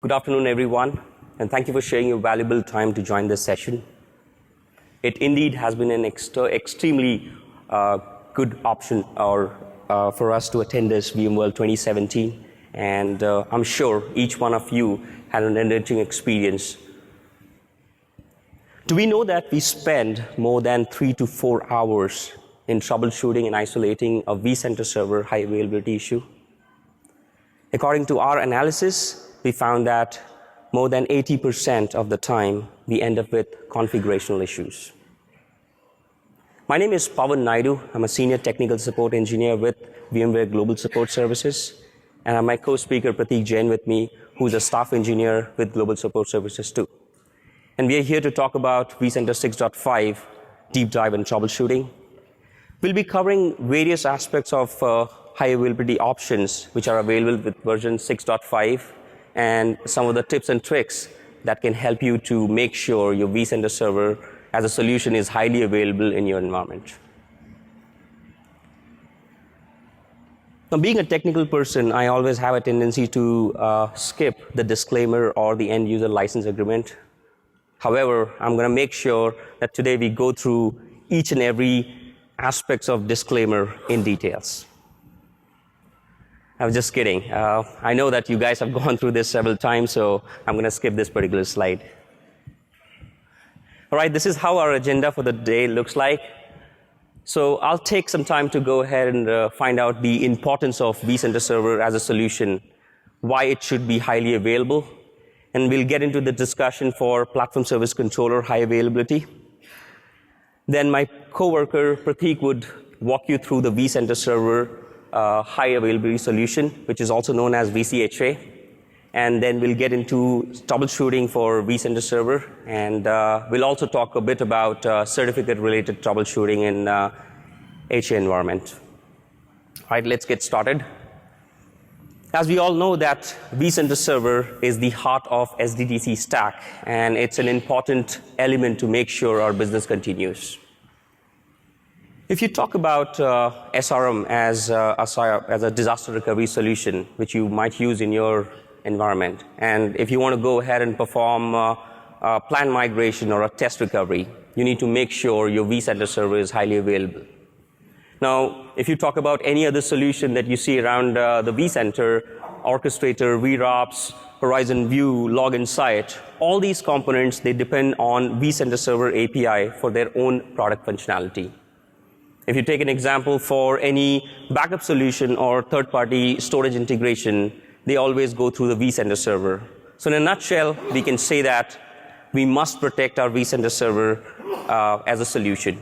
Good afternoon, everyone, and thank you for sharing your valuable time to join this session. It indeed has been an extremely good option for us to attend this VMworld 2017, and I'm sure each one of you had an enriching experience. Do we know that we spend more than 3 to 4 hours in troubleshooting and isolating a vCenter server high availability issue? According to our analysis, we found that more than 80% of the time we end up with configurational issues. My name is Pawan Naidu. I'm a senior technical support engineer with VMware Global Support Services, and I have my co-speaker Prateek Jain with me, who's a staff engineer with Global Support Services too. And we are here to talk about vCenter 6.5 deep dive and troubleshooting. We'll be covering various aspects of high availability options which are available with version 6.5 and some of the tips and tricks that can help you to make sure your vCenter server as a solution is highly available in your environment. Now, being a technical person, I always have a tendency to skip the disclaimer or the end user license agreement. However, I'm going to make sure that today we go through each and every aspects of disclaimer in details. I was just kidding. I know that you guys have gone through this several times, so I'm going to skip this particular slide. All right, this is how our agenda for the day looks like. So I'll take some time to go ahead and find out the importance of vCenter server as a solution, why it should be highly available, and we'll get into the discussion for PlatformService Controller high availability. Then my coworker Prateek would walk you through the vCenter server high availability solution, which is also known as VCHA. And then we'll get into troubleshooting for vCenter server, and we'll also talk a bit about certificate-related troubleshooting in HA environment. All right, let's get started. As we all know that vCenter server is the heart of SDDC stack, and it's an important element to make sure our business continues. If you talk about SRM as a disaster recovery solution, which you might use in your environment, and if you want to go ahead and perform a planned migration or a test recovery, you need to make sure your vCenter server is highly available. Now, if you talk about any other solution that you see around the vCenter, Orchestrator, VROPS, Horizon View, Log Insight, all these components, they depend on vCenter server API for their own product functionality. If you take an example for any backup solution or third-party storage integration, they always go through the vCenter server. So in a nutshell, we can say that we must protect our vCenter server as a solution.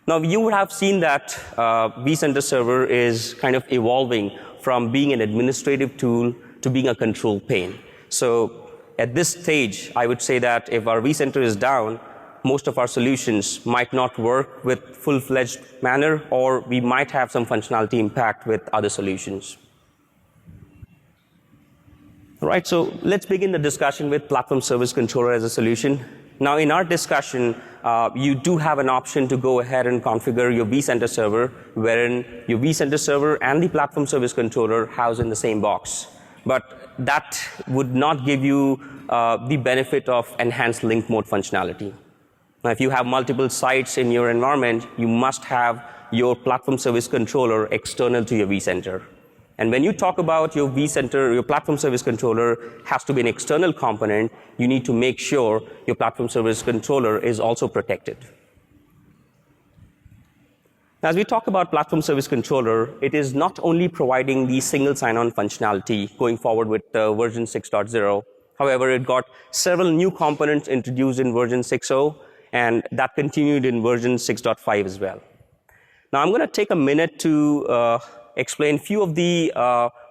Now, you would have seen that vCenter server is kind of evolving from being an administrative tool to being a control plane. So at this stage, I would say that if our vCenter is down, most of our solutions might not work with full-fledged manner, or we might have some functionality impact with other solutions. All right, so let's begin the discussion with PlatformService Controller as a solution. Now, in our discussion, you do have an option to go ahead and configure your vCenter server, wherein your vCenter server and the PlatformService Controller house in the same box. But that would not give you the benefit of enhanced link mode functionality. Now, if you have multiple sites in your environment, you must have your PlatformService Controller external to your vCenter. And when you talk about your vCenter, your PlatformService Controller has to be an external component, you need to make sure your PlatformService Controller is also protected. As we talk about PlatformService Controller, it is not only providing the single sign-on functionality going forward with version 6.0. However, it got several new components introduced in version 6.0, and that continued in version 6.5 as well. Now, I'm going to take a minute to explain a few of the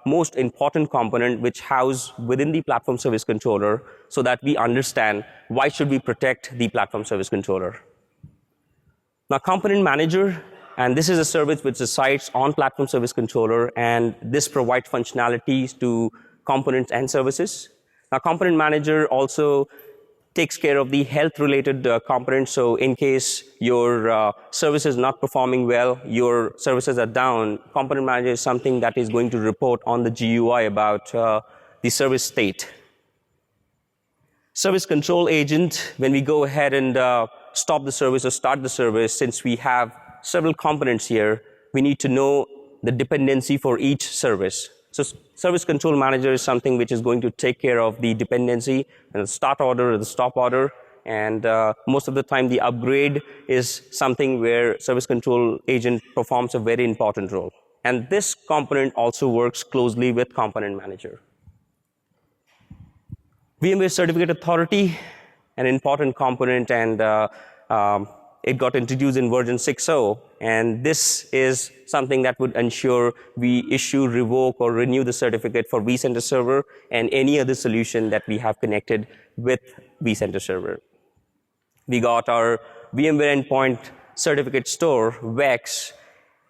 most important components which house within the PlatformService Controller so that we understand why should we protect the PlatformService Controller. Now, Component Manager, and this is a service which resides on PlatformService Controller, and this provides functionalities to components and services. Now, Component Manager also takes care of the health-related components. So in case your service is not performing well, your services are down, Component Manager is something that is going to report on the GUI about the service state. Service control agent, when we go ahead and stop the service or start the service, since we have several components here, we need to know the dependency for each service. So service control manager is something which is going to take care of the dependency and the start order or the stop order. And most of the time, the upgrade is something where service control agent performs a very important role. And this component also works closely with component manager. VMware Certificate Authority, an important component, and it got introduced in version 6.0, and this is something that would ensure we issue, revoke, or renew the certificate for vCenter Server and any other solution that we have connected with vCenter Server. We got our VMware Endpoint Certificate Store, VEX.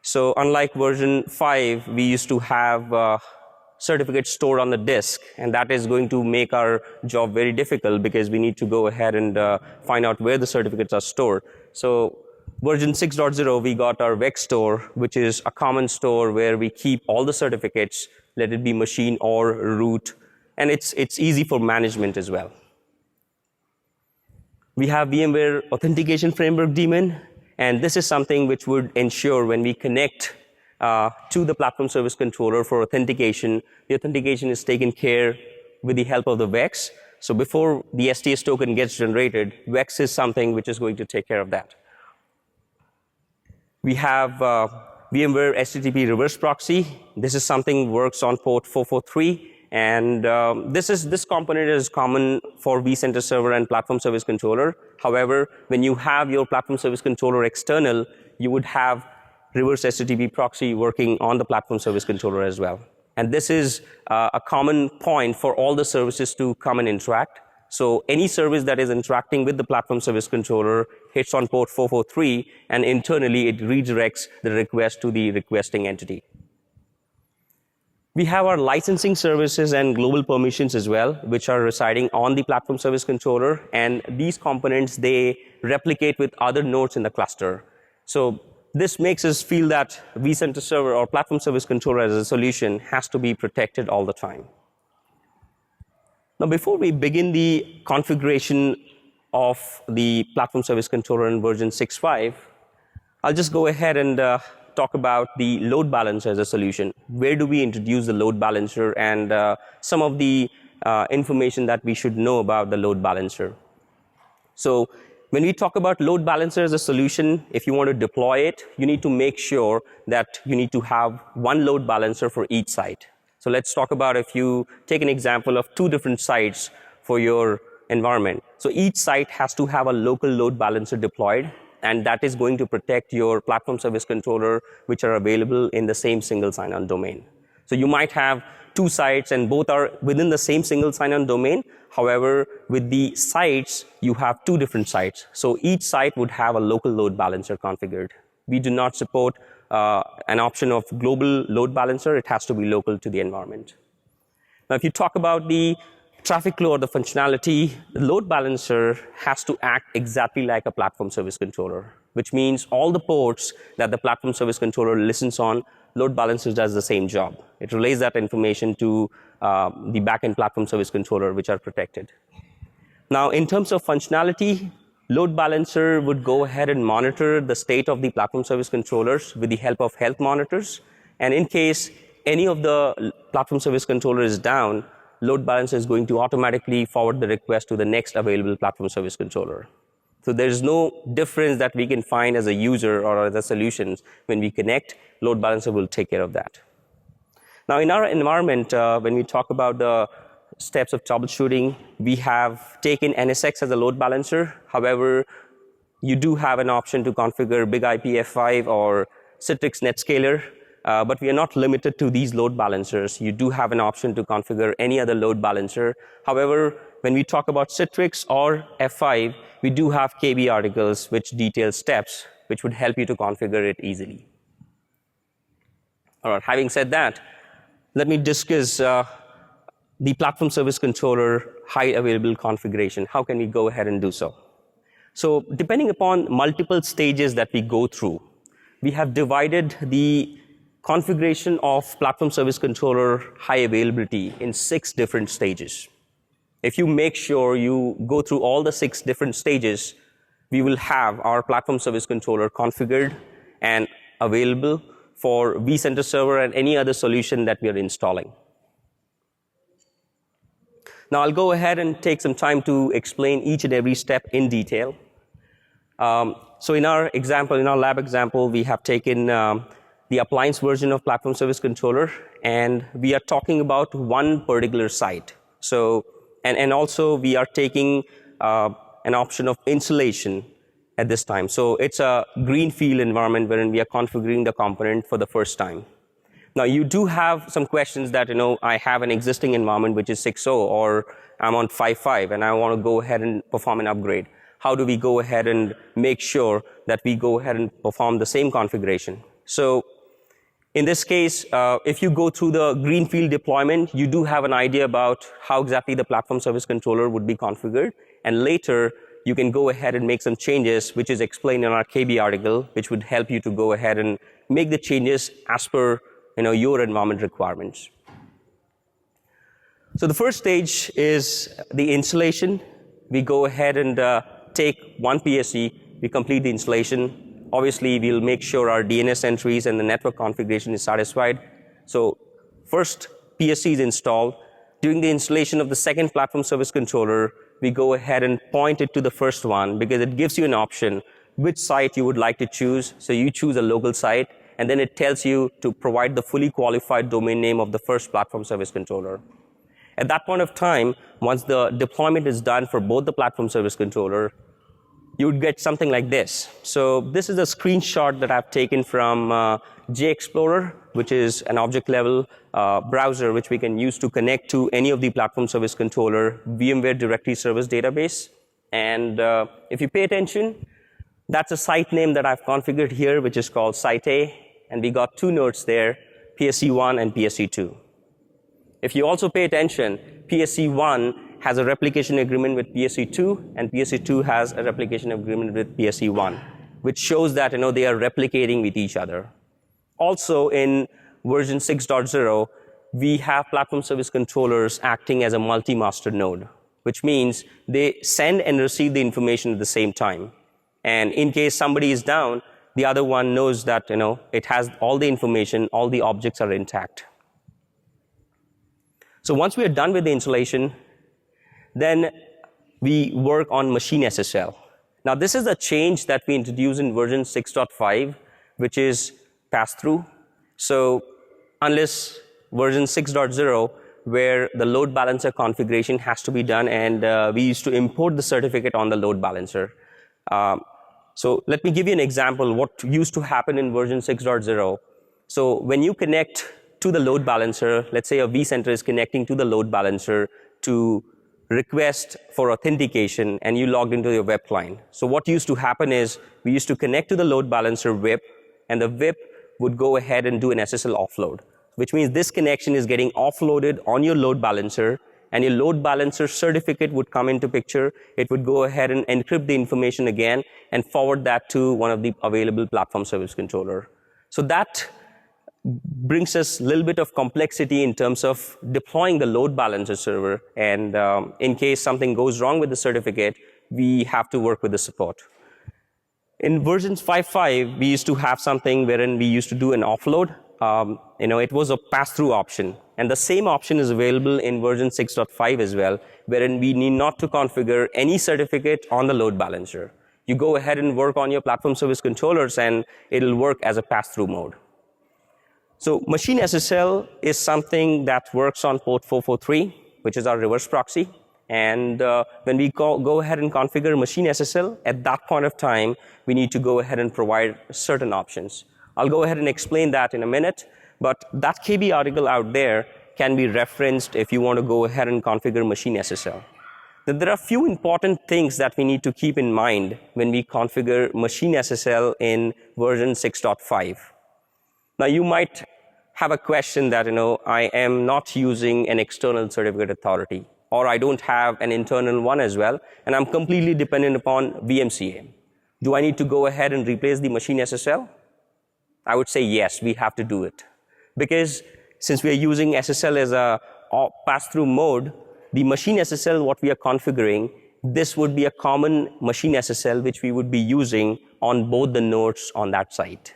So unlike version 5, we used to have certificates stored on the disk, and that is going to make our job very difficult because we need to go ahead and find out where the certificates are stored. So version 6.0, we got our VEX store, which is a common store where we keep all the certificates, let it be machine or root, and it's easy for management as well. We have VMware Authentication Framework daemon, and this is something which would ensure when we connect to the Platform Service Controller for authentication, the authentication is taken care with the help of the VEX. So before the STS token gets generated, VEX is something which is going to take care of that. We have VMware HTTP reverse proxy. This is something works on port 443, and this component is common for vCenter Server and Platform Service Controller. However, when you have your Platform Service Controller external, you would have reverse HTTP proxy working on the Platform Service Controller as well. And this is a common point for all the services to come and interact. So any service that is interacting with the Platform Service Controller hits on port 443, and internally it redirects the request to the requesting entity. We have our licensing services and global permissions as well, which are residing on the Platform Service Controller. And these components, they replicate with other nodes in the cluster. So this makes us feel that vCenter Server or Platform Service Controller as a solution has to be protected all the time. Now, before we begin the configuration of the Platform Service Controller in version 6.5, I'll just go ahead and talk about the load balancer as a solution. Where do we introduce the load balancer, and some of the information that we should know about the load balancer. So when we talk about load balancer as a solution, if you want to deploy it, you need to make sure that you need to have one load balancer for each site. So let's talk about if you take an example of 2 different sites for your environment. So each site has to have a local load balancer deployed, and that is going to protect your Platform Service Controller, which are available in the same single sign-on domain. So you might have 2 sites and both are within the same single sign-on domain. However, with the sites, you have 2 different sites. So each site would have a local load balancer configured. We do not support an option of global load balancer. It has to be local to the environment. Now, if you talk about the traffic flow or the functionality, the load balancer has to act exactly like a Platform Service Controller, which means all the ports that the Platform Service Controller listens on, load balancer does the same job. It relays that information to the backend Platform Service Controller, which are protected. Now, in terms of functionality, load balancer would go ahead and monitor the state of the Platform Service Controllers with the help of health monitors. And in case any of the Platform Service Controller is down, load balancer is going to automatically forward the request to the next available Platform Service Controller. So there's no difference that we can find as a user or as a solutions. When we connect, load balancer will take care of that. Now, in our environment, when we talk about the steps of troubleshooting, we have taken NSX as a load balancer. However, you do have an option to configure Big IP F5 or Citrix NetScaler, but we are not limited to these load balancers. You do have an option to configure any other load balancer. However, when we talk about Citrix or F5, we do have KB articles which detail steps which would help you to configure it easily. All right, having said that, let me discuss the Platform Service Controller high available configuration. How can we go ahead and do so? So depending upon multiple stages that we go through, we have divided the configuration of Platform Service Controller high availability in 6 different stages. If you make sure you go through all the 6 different stages, we will have our platform service controller configured and available for vCenter server and any other solution that we are installing. Now I'll go ahead and take some time to explain each and every step in detail. So in our example, in our lab example, we have taken the appliance version of Platform Service Controller, and we are talking about one particular site. So, and also we are taking an option of installation at this time. So it's a greenfield environment wherein we are configuring the component for the first time. Now you do have some questions that, I have an existing environment which is 6.0 or I'm on 5.5 and I want to go ahead and perform an upgrade. How do we go ahead and make sure that we go ahead and perform the same configuration? So in this case, if you go through the greenfield deployment, you do have an idea about how exactly the platform service controller would be configured. And later, you can go ahead and make some changes, which is explained in our KB article, which would help you to go ahead and make the changes as per your environment requirements. So the first stage is the installation. We go ahead and take one PSC, we complete the installation. Obviously, we'll make sure our DNS entries and the network configuration is satisfied. So first PSC is installed. During the installation of the second platform service controller, we go ahead and point it to the first one because it gives you an option which site you would like to choose. So you choose a local site, and then it tells you to provide the fully qualified domain name of the first platform service controller. At that point of time, once the deployment is done for both the platform service controller, you would get something like this. So this is a screenshot that I've taken from JExplorer, which is an object-level browser which we can use to connect to any of the platform service controller VMware directory service database. And if you pay attention, that's a site name that I've configured here, which is called Site A, and we got 2 nodes there, PSC1 and PSC2. If you also pay attention, PSC1 has a replication agreement with PSC2, and PSC2 has a replication agreement with PSC1, which shows that they are replicating with each other. Also, in version 6.0, we have platform service controllers acting as a multi-master node, which means they send and receive the information at the same time. And in case somebody is down, the other one knows that it has all the information, all the objects are intact. So once we are done with the installation, then we work on machine SSL. Now this is a change that we introduced in version 6.5, which is pass-through. So unless version 6.0, where the load balancer configuration has to be done, and we used to import the certificate on the load balancer. So let me give you an example what used to happen in version 6.0. So when you connect to the load balancer, let's say a vCenter is connecting to the load balancer to request for authentication, and you logged into your web client. So what used to happen is we used to connect to the load balancer VIP, and the VIP would go ahead and do an SSL offload, which means this connection is getting offloaded on your load balancer, and your load balancer certificate would come into picture. It would go ahead and encrypt the information again and forward that to one of the available platform service controller. So that brings us a little bit of complexity in terms of deploying the load balancer server, and in case something goes wrong with the certificate, we have to work with the support. In versions 5.5, we used to have something wherein we used to do an offload. It was a pass-through option, and the same option is available in version 6.5 as well, wherein we need not to configure any certificate on the load balancer. You go ahead and work on your platform service controllers, and it'll work as a pass-through mode. So machine SSL is something that works on port 443, which is our reverse proxy. And when we go ahead and configure machine SSL, at that point of time, we need to go ahead and provide certain options. I'll go ahead and explain that in a minute, but that KB article out there can be referenced if you want to go ahead and configure machine SSL. There are a few important things that we need to keep in mind when we configure machine SSL in version 6.5. Now, you might have a question that, I am not using an external certificate authority, or I don't have an internal one as well, and I'm completely dependent upon VMCA. Do I need to go ahead and replace the machine SSL? I would say yes, we have to do it. Because since we are using SSL as a pass-through mode, the machine SSL, what we are configuring, this would be a common machine SSL which we would be using on both the nodes on that site.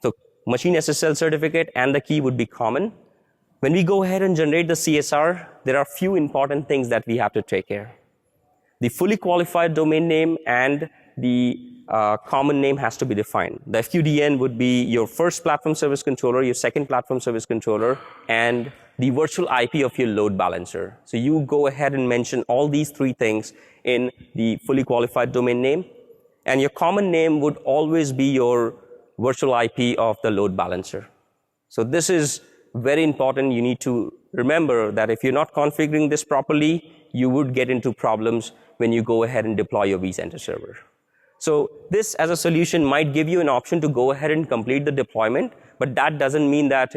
So machine SSL certificate and the key would be common. When we go ahead and generate the CSR, there are a few important things that we have to take care. The fully qualified domain name and the common name has to be defined. The FQDN would be your first platform service controller, your second platform service controller, and the virtual IP of your load balancer. So you go ahead and mention all these three things in the fully qualified domain name. And your common name would always be your virtual IP of the load balancer. So this is very important. You need to remember that if you're not configuring this properly, you would get into problems when you go ahead and deploy your vCenter server. So this as a solution might give you an option to go ahead and complete the deployment, but that doesn't mean that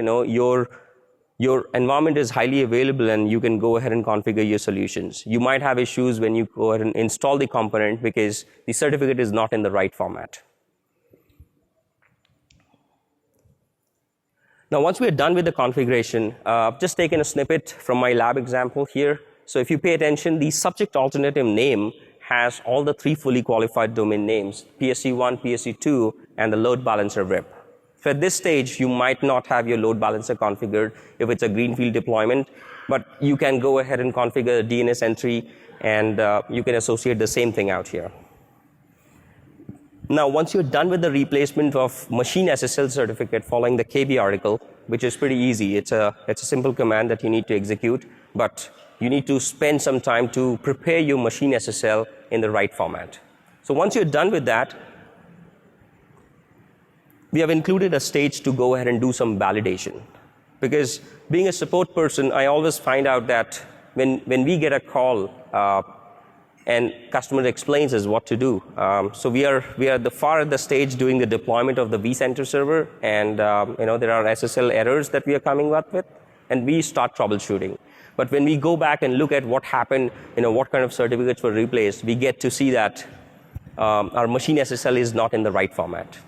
your environment is highly available and you can go ahead and configure your solutions. You might have issues when you go ahead and install the component because the certificate is not in the right format. Now, once we are done with the configuration, I've just taken a snippet from my lab example here. So if you pay attention, the subject alternative name has all the three fully qualified domain names, PSC1, PSC2, and the load balancer VIP. So at this stage, you might not have your load balancer configured if it's a greenfield deployment, but you can go ahead and configure the DNS entry, and you can associate the same thing out here. Now, once you're done with the replacement of machine SSL certificate following the KB article, which is pretty easy, it's a simple command that you need to execute, but you need to spend some time to prepare your machine SSL in the right format. So once you're done with that, we have included a stage to go ahead and do some validation. Because being a support person, I always find out that when we get a call and customer explains us what to do. So we are at the stage doing the deployment of the vCenter server, and there are SSL errors that we are coming up with, and we start troubleshooting. But when we go back and look at what happened, what kind of certificates were replaced, we get to see that our machine SSL is not in the right format.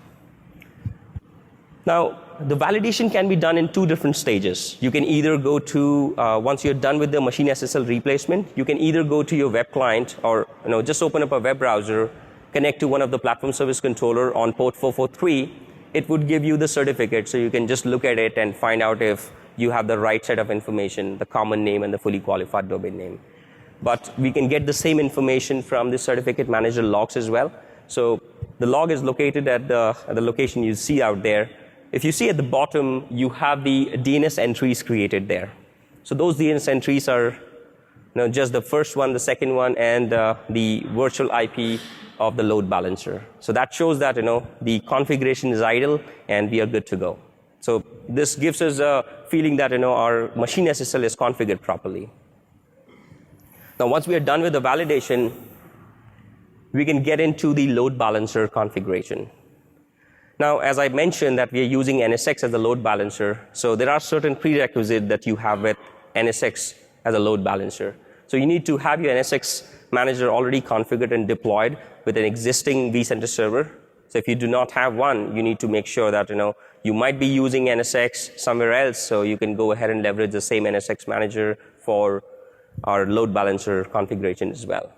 Now, the validation can be done in two different stages. You can either go to, once you're done with the machine SSL replacement, you can either go to your web client or just open up a web browser, connect to one of the platform service controller on port 443. It would give you the certificate, so you can just look at it and find out if you have the right set of information, the common name and the fully qualified domain name. But we can get the same information from the certificate manager logs as well. So the log is located at the location you see out there. If you see at the bottom, you have the DNS entries created there. So those DNS entries are just the first one, the second one, and the virtual IP of the load balancer. So that shows that the configuration is idle and we are good to go. So this gives us a feeling that our machine SSL is configured properly. Now, once we are done with the validation, we can get into the load balancer configuration. Now, as I mentioned that we are using NSX as a load balancer, so there are certain prerequisites that you have with NSX as a load balancer. So you need to have your NSX manager already configured and deployed with an existing vCenter server. So if you do not have one, you need to make sure that you might be using NSX somewhere else, so you can go ahead and leverage the same NSX manager for our load balancer configuration as well.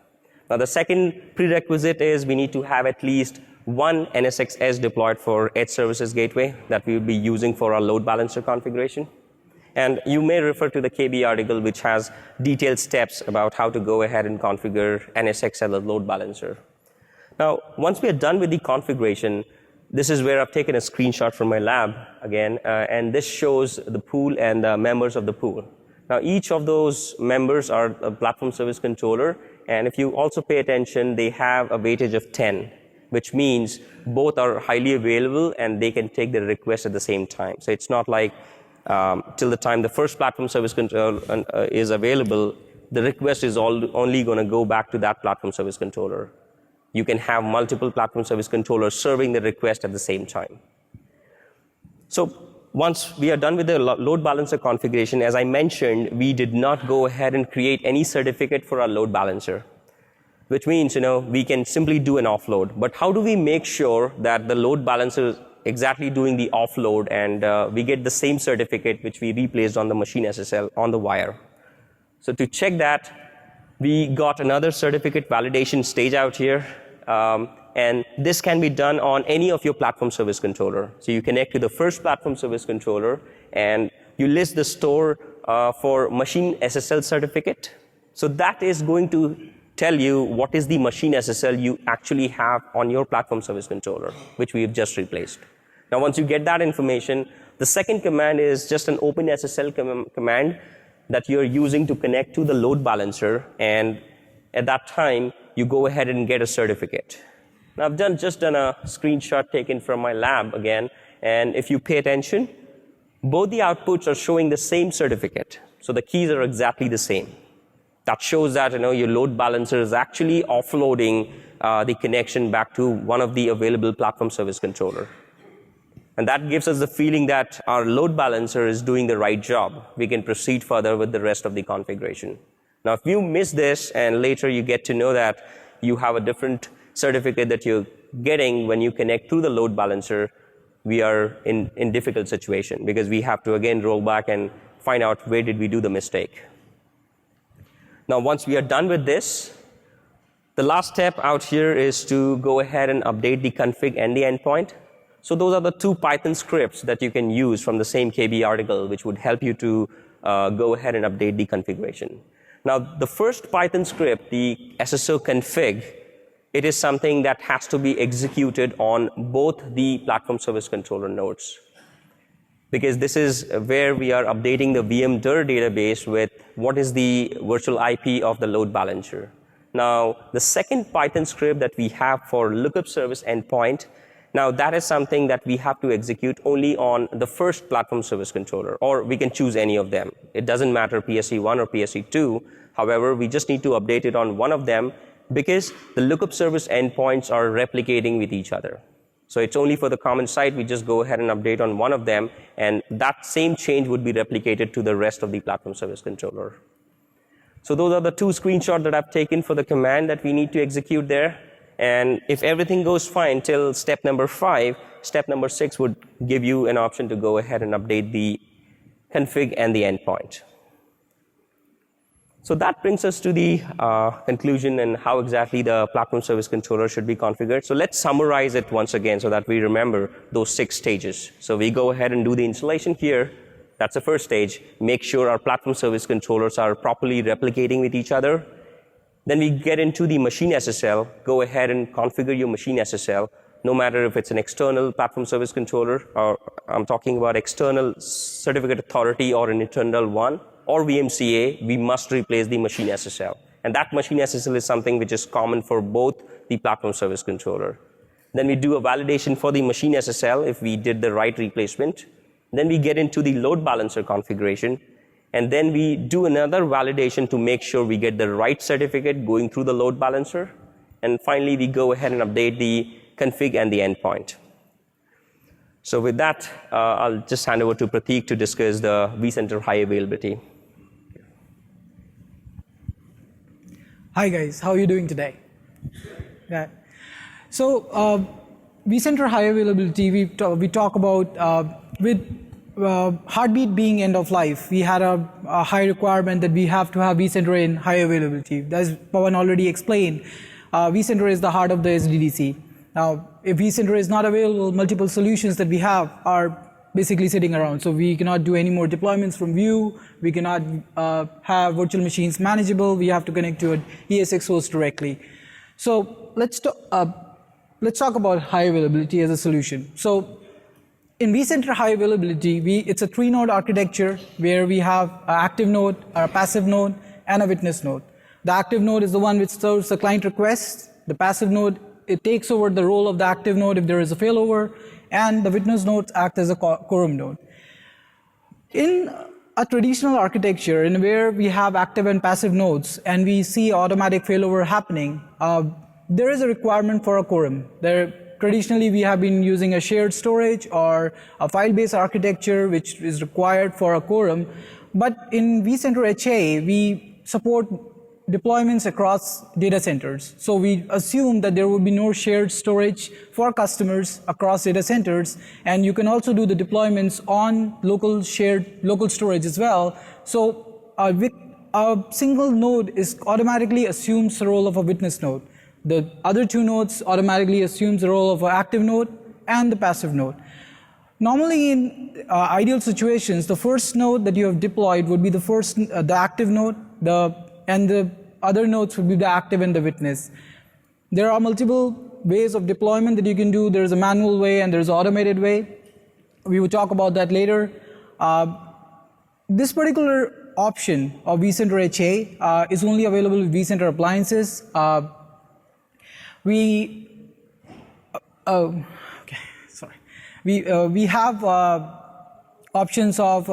Now, the second prerequisite is we need to have at least one NSXS deployed for Edge Services Gateway that we will be using for our load balancer configuration. And you may refer to the KB article, which has detailed steps about how to go ahead and configure NSX as a load balancer. Now, once we are done with the configuration, this is where I've taken a screenshot from my lab again, and this shows the pool and the members of the pool. Now, each of those members are a platform service controller, and if you also pay attention, they have a weightage of 10. Which means both are highly available and they can take the request at the same time. So it's not like till the time the first platform service controller is available, the request is only going to go back to that platform service controller. You can have multiple platform service controllers serving the request at the same time. So once we are done with the load balancer configuration, as I mentioned, we did not go ahead and create any certificate for our load balancer, which means we can simply do an offload. But how do we make sure that the load balancer is exactly doing the offload and we get the same certificate which we replaced on the machine SSL on the wire? So to check that, we got another certificate validation stage out here. And this can be done on any of your platform service controller. So you connect to the first platform service controller, and you list the store for machine SSL certificate. So that is going to tell you what is the machine SSL you actually have on your platform service controller, which we have just replaced. Now, once you get that information, the second command is just an open SSL command that you're using to connect to the load balancer, and at that time, you go ahead and get a certificate. Now, I've just done a screenshot taken from my lab again, and if you pay attention, both the outputs are showing the same certificate. So the keys are exactly the same. That shows that your load balancer is actually offloading the connection back to one of the available platform service controller. And that gives us the feeling that our load balancer is doing the right job. We can proceed further with the rest of the configuration. Now, if you miss this and later you get to know that you have a different certificate that you're getting when you connect through the load balancer, we are in difficult situation because we have to again roll back and find out where did we do the mistake. Now, once we are done with this, the last step out here is to go ahead and update the config and the endpoint. So those are the two Python scripts that you can use from the same KB article, which would help you to go ahead and update the configuration. Now, the first Python script, the SSO config, it is something that has to be executed on both the platform service controller nodes, because this is where we are updating the VMdir database with what is the virtual IP of the load balancer. Now, the second Python script that we have for lookup service endpoint, now that is something that we have to execute only on the first platform service controller, or we can choose any of them. It doesn't matter PSE1 or PSE2. However, we just need to update it on one of them because the lookup service endpoints are replicating with each other. So it's only for the common site, we just go ahead and update on one of them, and that same change would be replicated to the rest of the platform service controller. So those are the two screenshots that I've taken for the command that we need to execute there. And if everything goes fine till step number 5, step number 6 would give you an option to go ahead and update the config and the endpoint. So that brings us to the conclusion and how exactly the platform service controller should be configured. So let's summarize it once again so that we remember those 6 stages. So we go ahead and do the installation here. That's the first stage. Make sure our platform service controllers are properly replicating with each other. Then we get into the machine SSL. Go ahead and configure your machine SSL, no matter if it's an external platform service controller, or I'm talking about external certificate authority or an internal one, or VMCA, we must replace the machine SSL. And that machine SSL is something which is common for both the platform service controller. Then we do a validation for the machine SSL if we did the right replacement. Then we get into the load balancer configuration. And then we do another validation to make sure we get the right certificate going through the load balancer. And finally, we go ahead and update the config and the endpoint. So with that, I'll just hand over to Prateek to discuss the vCenter high availability. Hi guys, how are you doing today? Yeah. So vCenter high availability, we talk about with Heartbeat being end of life, we had a high requirement that we have to have vCenter in high availability. As Pawan already explained, vCenter is the heart of the SDDC. Now, if vCenter is not available, multiple solutions that we have are basically sitting around. So we cannot do any more deployments from Vue. We cannot have virtual machines manageable. We have to connect to an ESX host directly. So let's talk about high availability as a solution. So in vCenter high availability, it's a 3-node architecture where we have an active node, a passive node, and a witness node. The active node is the one which serves the client requests. The passive node, it takes over the role of the active node if there is a failover, and the witness nodes act as a quorum node. In a traditional architecture in where we have active and passive nodes and we see automatic failover happening, there is a requirement for a quorum. Traditionally, we have been using a shared storage or a file-based architecture which is required for a quorum. But in vCenter HA, we support deployments across data centers. So we assume that there will be no shared storage for customers across data centers, and you can also do the deployments on local storage as well. So with a single node automatically assumes the role of a witness node. The other two nodes automatically assumes the role of an active node and the passive node. Normally, in ideal situations, the first node that you have deployed would be the active node, and the other nodes would be the active and the witness. There are multiple ways of deployment that you can do. There's a manual way and there's an automated way. We will talk about that later. This particular option of vCenter HA is only available with vCenter appliances. We have options of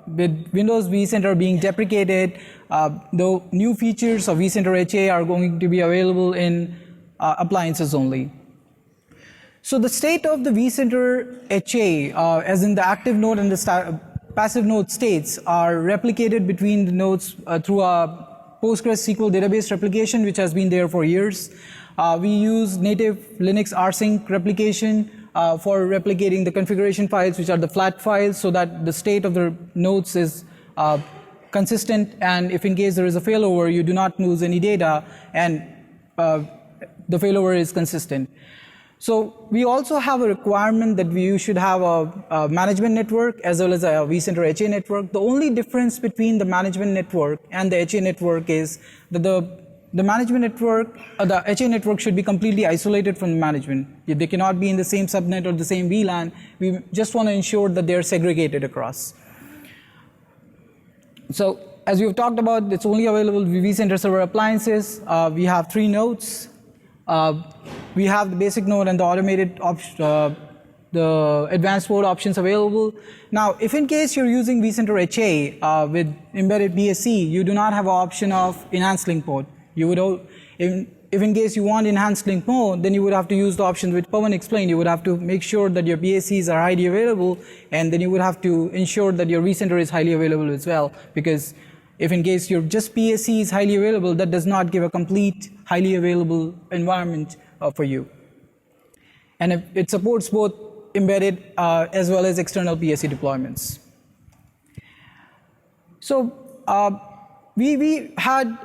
with Windows vCenter being deprecated. The new features of vCenter HA are going to be available in appliances only. So the state of the vCenter HA, as in the active node and the passive node states, are replicated between the nodes through a PostgreSQL database replication, which has been there for years. We use native Linux rsync replication for replicating the configuration files, which are the flat files, so that the state of the nodes is consistent, and if in case there is a failover, you do not lose any data, and the failover is consistent. So we also have a requirement that you should have a management network as well as a vCenter HA network. The only difference between the management network and the HA network is that the management network, the HA network should be completely isolated from the management. They cannot be in the same subnet or the same VLAN. We just want to ensure that they are segregated across. So as we've talked about, it's only available with vCenter server appliances. We have 3 nodes. We have the basic node and the automated the advanced mode options available. Now, if in case you're using vCenter HA with embedded BSC, you do not have an option of enhanced link mode. You would, if in case you want enhanced link mode, then you would have to use the options which Pawan explained. You would have to make sure that your BSCs are highly available, and then you would have to ensure that your vCenter is highly available as well, because if in case your just BSC is highly available, that does not give a complete highly available environment for you. And it supports both embedded as well as external PSC deployments. So we had,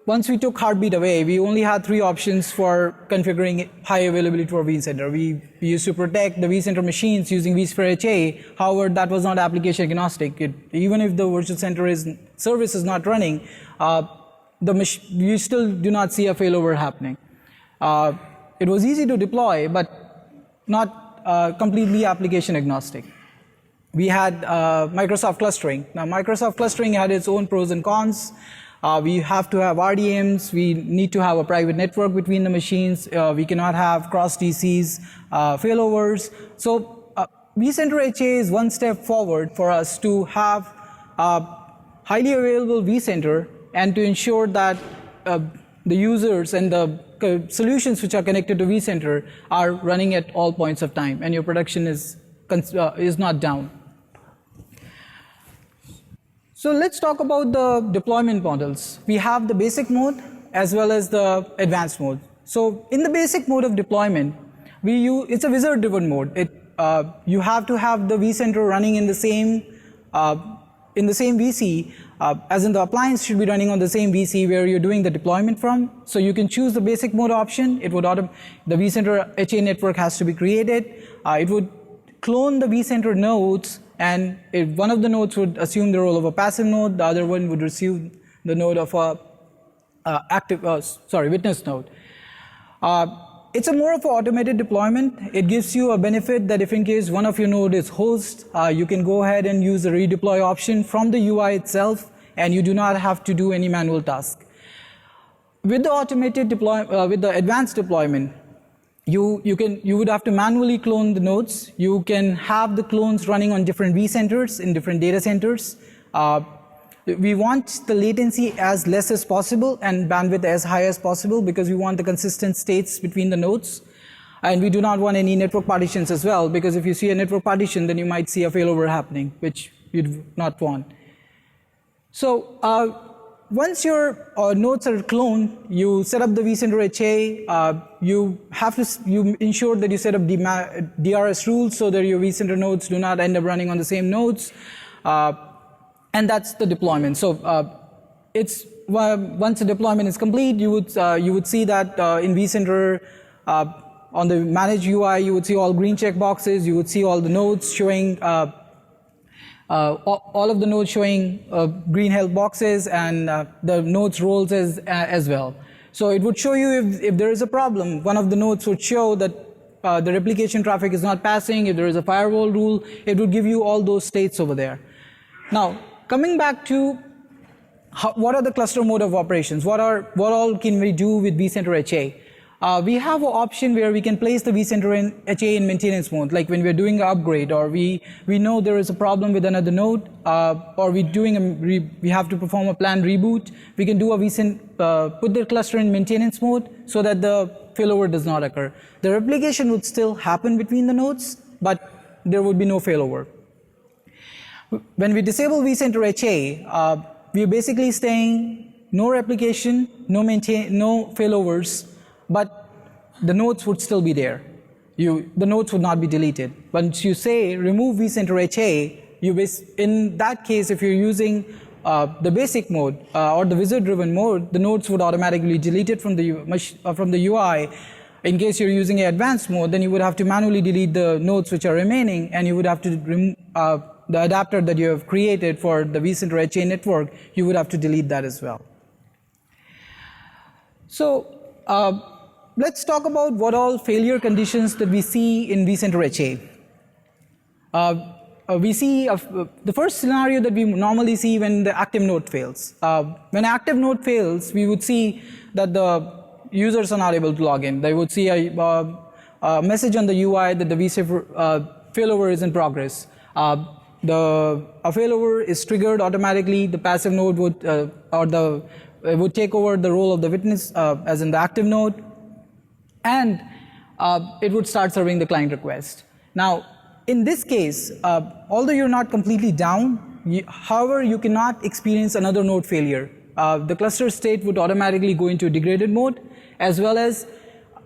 once we took Heartbeat away, we only had 3 options for configuring high availability for vCenter. We used to protect the vCenter machines using vSphere HA. However, that was not application agnostic. Even if the virtual center service is not running, you still do not see a failover happening. It was easy to deploy, but not completely application agnostic. We had Microsoft clustering. Now, Microsoft clustering had its own pros and cons. We have to have RDMs. We need to have a private network between the machines. We cannot have cross DCs, failovers. So vCenter HA is one step forward for us to have highly available vCenter and to ensure that the users and the solutions which are connected to vCenter are running at all points of time, and your production is not down. So let's talk about the deployment models. We have the basic mode as well as the advanced mode. So in the basic mode of deployment, it's a wizard-driven mode. You have to have the vCenter running in the same VC, as in the appliance should be running on the same VC where you're doing the deployment from. So you can choose the basic mode option. The vCenter HA network has to be created. It would clone the vCenter nodes, and one of the nodes would assume the role of a passive node, the other one would receive the node of a witness node. It's a more of an automated deployment. It gives you a benefit that if in case one of your node is host, you can go ahead and use the redeploy option from the UI itself, and you do not have to do any manual task. With the automated with the advanced deployment, you would have to manually clone the nodes. You can have the clones running on different vCenters in different data centers. We want the latency as less as possible and bandwidth as high as possible, because we want the consistent states between the nodes. And we do not want any network partitions as well, because if you see a network partition, then you might see a failover happening, which you do not want. So once your nodes are cloned, you set up the vCenter HA. You ensure that you set up DRS rules so that your vCenter nodes do not end up running on the same nodes. And that's the deployment. So once the deployment is complete, you would see that in vCenter on the Manage UI, you would see all green check boxes. You would see all the nodes showing all of the nodes showing green health boxes, and the nodes roles as well. So it would show you if there is a problem. One of the nodes would show that the replication traffic is not passing. If there is a firewall rule, it would give you all those states over there. Now, coming back to what are the cluster mode of operations? What all can we do with vCenter HA? We have an option where we can place the vCenter HA in maintenance mode, like when we're doing an upgrade, or we know there is a problem with another node, or we have to perform a planned reboot. We can do a put the cluster in maintenance mode so that the failover does not occur. The replication would still happen between the nodes, but there would be no failover. When we disable vCenter HA, we're basically saying no replication, no failovers, but the nodes would still be there. The nodes would not be deleted. Once you say remove vCenter HA, in that case, if you're using the basic mode or the wizard-driven mode, the nodes would automatically be deleted from the UI. In case you're using an advanced mode, then you would have to manually delete the nodes which are remaining, and you would have to remove the adapter that you have created for the vCenter HA network. You would have to delete that as well. So let's talk about what all failure conditions that we see in vCenter HA. We see the first scenario that we normally see when the active node fails. When active node fails, we would see that the users are not able to log in. They would see a message on the UI that the vCenter failover is in progress. A failover is triggered automatically. The passive node would would take over the role of the witness, as in the active node, and it would start serving the client request. Now, in this case, although you're not completely down, however, you cannot experience another node failure. The cluster state would automatically go into degraded mode, as well as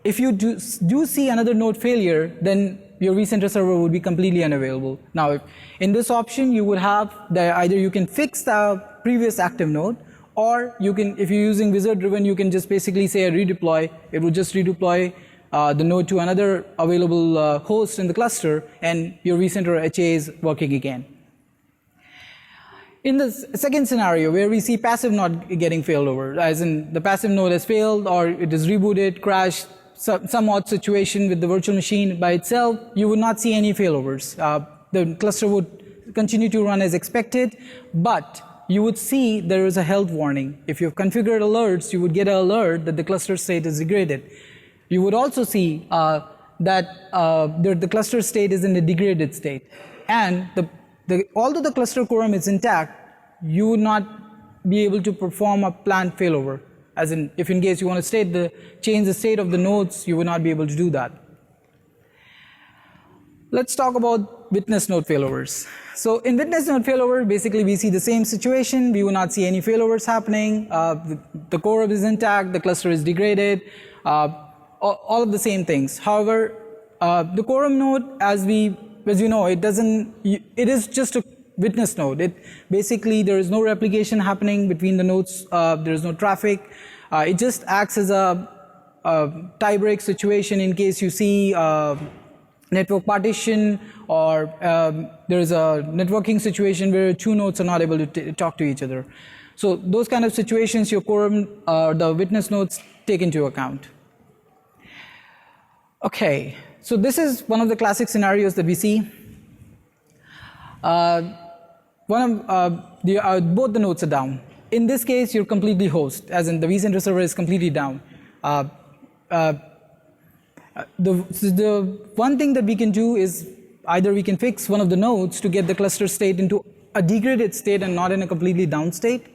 if you do see another node failure, then your vCenter server would be completely unavailable. Now, in this option, you would have either you can fix the previous active node, or you can, if you're using wizard-driven, you can just basically say a redeploy. It would just redeploy the node to another available host in the cluster, and your vCenter HA is working again. In the second scenario, where we see passive not getting failed over, as in the passive node has failed, or it is rebooted, crashed, some odd situation with the virtual machine by itself, you would not see any failovers. The cluster would continue to run as expected, but you would see there is a health warning. If you've configured alerts, you would get an alert that the cluster state is degraded. You would also see that the cluster state is in a degraded state. And although the cluster quorum is intact, you would not be able to perform a planned failover. As in, if in case you want to change the state of the nodes, you would not be able to do that. Let's talk about witness node failovers. So in witness node failover, basically we see the same situation. We will not see any failovers happening. The quorum is intact, the cluster is degraded, all of the same things. However, the quorum node, as you know, it is just a witness node. Basically, there is no replication happening between the nodes. There is no traffic. It just acts as a tie-break situation in case you see network partition, or there is a networking situation where two nodes are not able to talk to each other. So those kind of situations, your quorum, the witness nodes take into account. Okay, so this is one of the classic scenarios that we see. Both the nodes are down. In this case, you're completely host, as in the vCenter server is completely down. The one thing that we can do is either we can fix one of the nodes to get the cluster state into a degraded state and not in a completely down state.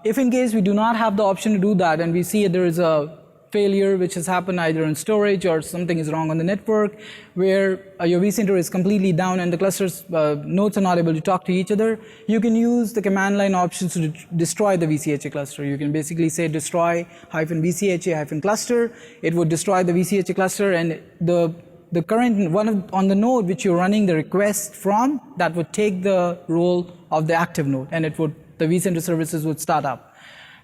If in case we do not have the option to do that, and we see there is a failure which has happened either in storage or something is wrong on the network, where your vCenter is completely down and the cluster's nodes are not able to talk to each other, you can use the command line options to destroy the VCH cluster. You can basically say destroy -VCH -cluster. It would destroy the VCH cluster, and the current one on the node which you're running the request from, that would take the role of the active node, and it would the vCenter services would start up.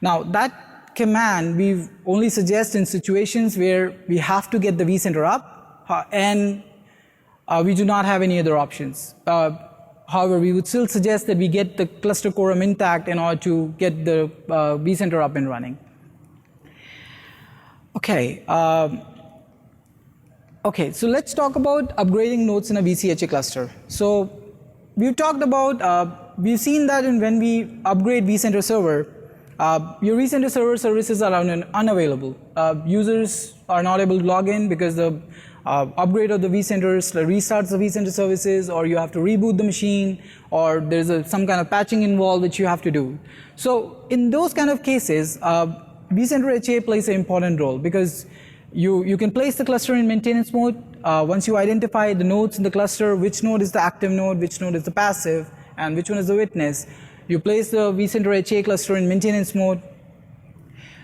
Now, that command we only suggest in situations where we have to get the vCenter up and we do not have any other options. However, we would still suggest that we get the cluster quorum intact in order to get the vCenter up and running. Okay. Okay, so let's talk about upgrading nodes in a VCHA cluster. So we've talked about, we've seen that when we upgrade vCenter server, your vCenter server services are unavailable. Users are not able to log in because the upgrade of the vCenter restarts the vCenter services, or you have to reboot the machine, or there's some kind of patching involved which you have to do. So in those kind of cases, vCenter HA plays an important role because you can place the cluster in maintenance mode. Once you identify the nodes in the cluster, which node is the active node, which node is the passive, and which one is the witness, you place the vCenter HA cluster in maintenance mode.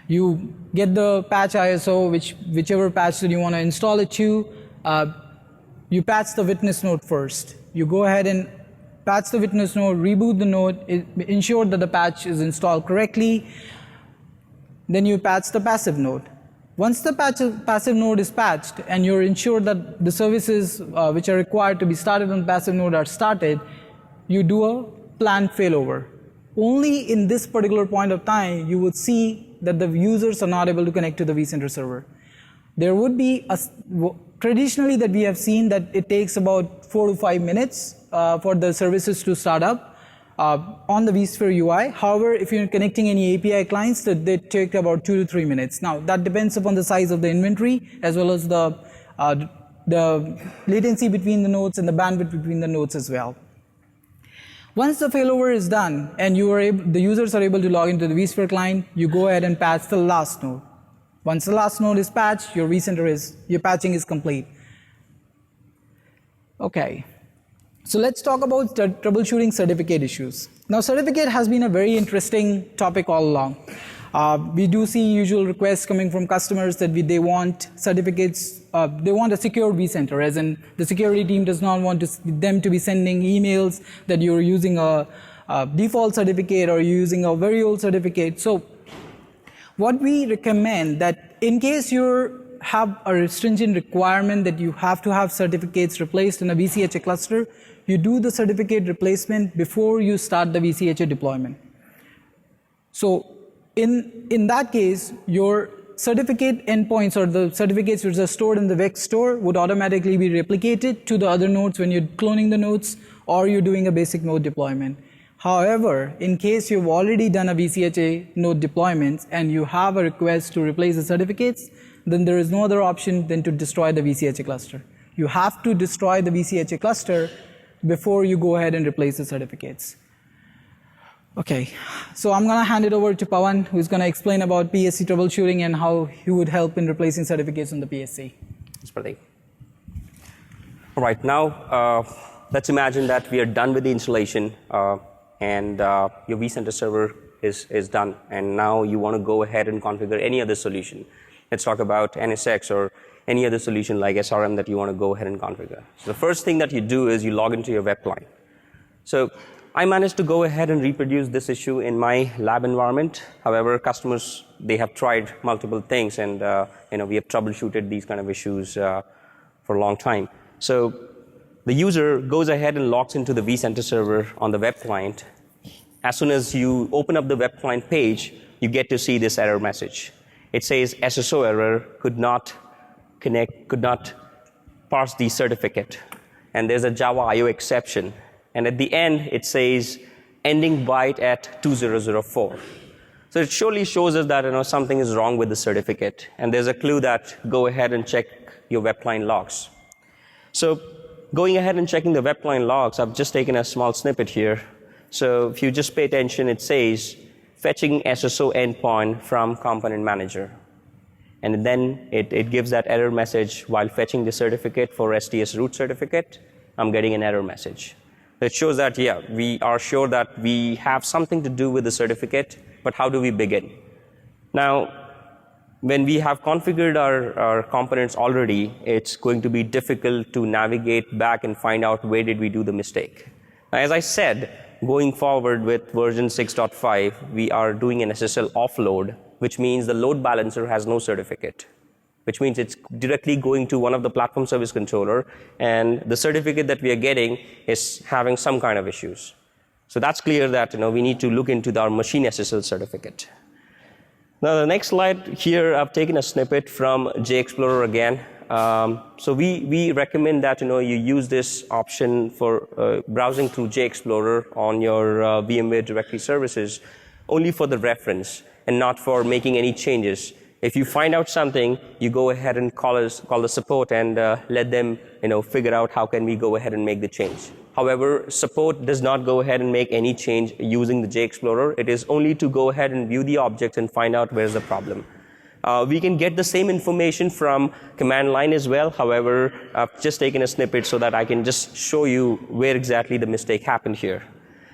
You get the patch ISO, whichever patch that you want to install it to. You patch the witness node first. You go ahead and patch the witness node, reboot the node, ensure that the patch is installed correctly. Then you patch the passive node. Once the passive node is patched and you're ensured that the services which are required to be started on the passive node are started, you do a planned failover. Only in this particular point of time you would see that the users are not able to connect to the vCenter server. There would be traditionally that we have seen that it takes about 4 to 5 minutes for the services to start up on the vSphere UI. However, if you're connecting any API clients, they take about 2 to 3 minutes. Now, that depends upon the size of the inventory as well as the latency between the nodes and the bandwidth between the nodes as well. Once the failover is done and the users are able to log into the vSphere client, you go ahead and patch the last node. Once the last node is patched, your patching is complete. Okay. So let's talk about troubleshooting certificate issues. Now, certificate has been a very interesting topic all along. We do see usual requests coming from customers that they want certificates, they want a secure vCenter, as in the security team does not want them to be sending emails that you're using a default certificate or you're using a very old certificate. So what we recommend that in case you have a stringent requirement that you have to have certificates replaced in a VCHA cluster, you do the certificate replacement before you start the VCHA deployment. So in that case, your certificate endpoints or the certificates which are stored in the VEC store would automatically be replicated to the other nodes when you're cloning the nodes or you're doing a basic node deployment. However, in case you've already done a VCHA node deployment and you have a request to replace the certificates, then there is no other option than to destroy the VCHA cluster. You have to destroy the VCHA cluster before you go ahead and replace the certificates. Okay, so I'm going to hand it over to Pawan, who's going to explain about PSC troubleshooting and how he would help in replacing certificates on the PSC. Thanks, Pradeep. All right, now let's imagine that we are done with the installation and your vCenter server is done, and now you want to go ahead and configure any other solution. Let's talk about NSX or any other solution like SRM that you want to go ahead and configure. So the first thing that you do is you log into your web client. So I managed to go ahead and reproduce this issue in my lab environment. However, customers, they have tried multiple things, and we have troubleshooted these kind of issues for a long time. So the user goes ahead and logs into the vCenter server on the web client. As soon as you open up the web client page, you get to see this error message. It says SSO error, could not parse the certificate, and there's a Java IO exception. And at the end, it says ending byte at 2004. So it surely shows us that something is wrong with the certificate. And there's a clue that go ahead and check your web client logs. So going ahead and checking the web client logs, I've just taken a small snippet here. So if you just pay attention, it says fetching SSO endpoint from component manager. And then it gives that error message while fetching the certificate for STS root certificate. I'm getting an error message. It shows that, yeah, we are sure that we have something to do with the certificate, but how do we begin? Now, when we have configured our components already, it's going to be difficult to navigate back and find out where did we do the mistake. Now, as I said, going forward with version 6.5, we are doing an SSL offload, which means the load balancer has no certificate, which means it's directly going to one of the platform service controller, and the certificate that we are getting is having some kind of issues. So that's clear that we need to look into our machine SSL certificate. Now the next slide here, I've taken a snippet from JExplorer again. So we recommend that you use this option for browsing through JExplorer on your VMware directory services only for the reference and not for making any changes. If you find out something, you go ahead and call the support and let them figure out how can we go ahead and make the change. However, support does not go ahead and make any change using the JExplorer. It is only to go ahead and view the objects and find out where's the problem. We can get the same information from command line as well. However, I've just taken a snippet so that I can just show you where exactly the mistake happened here.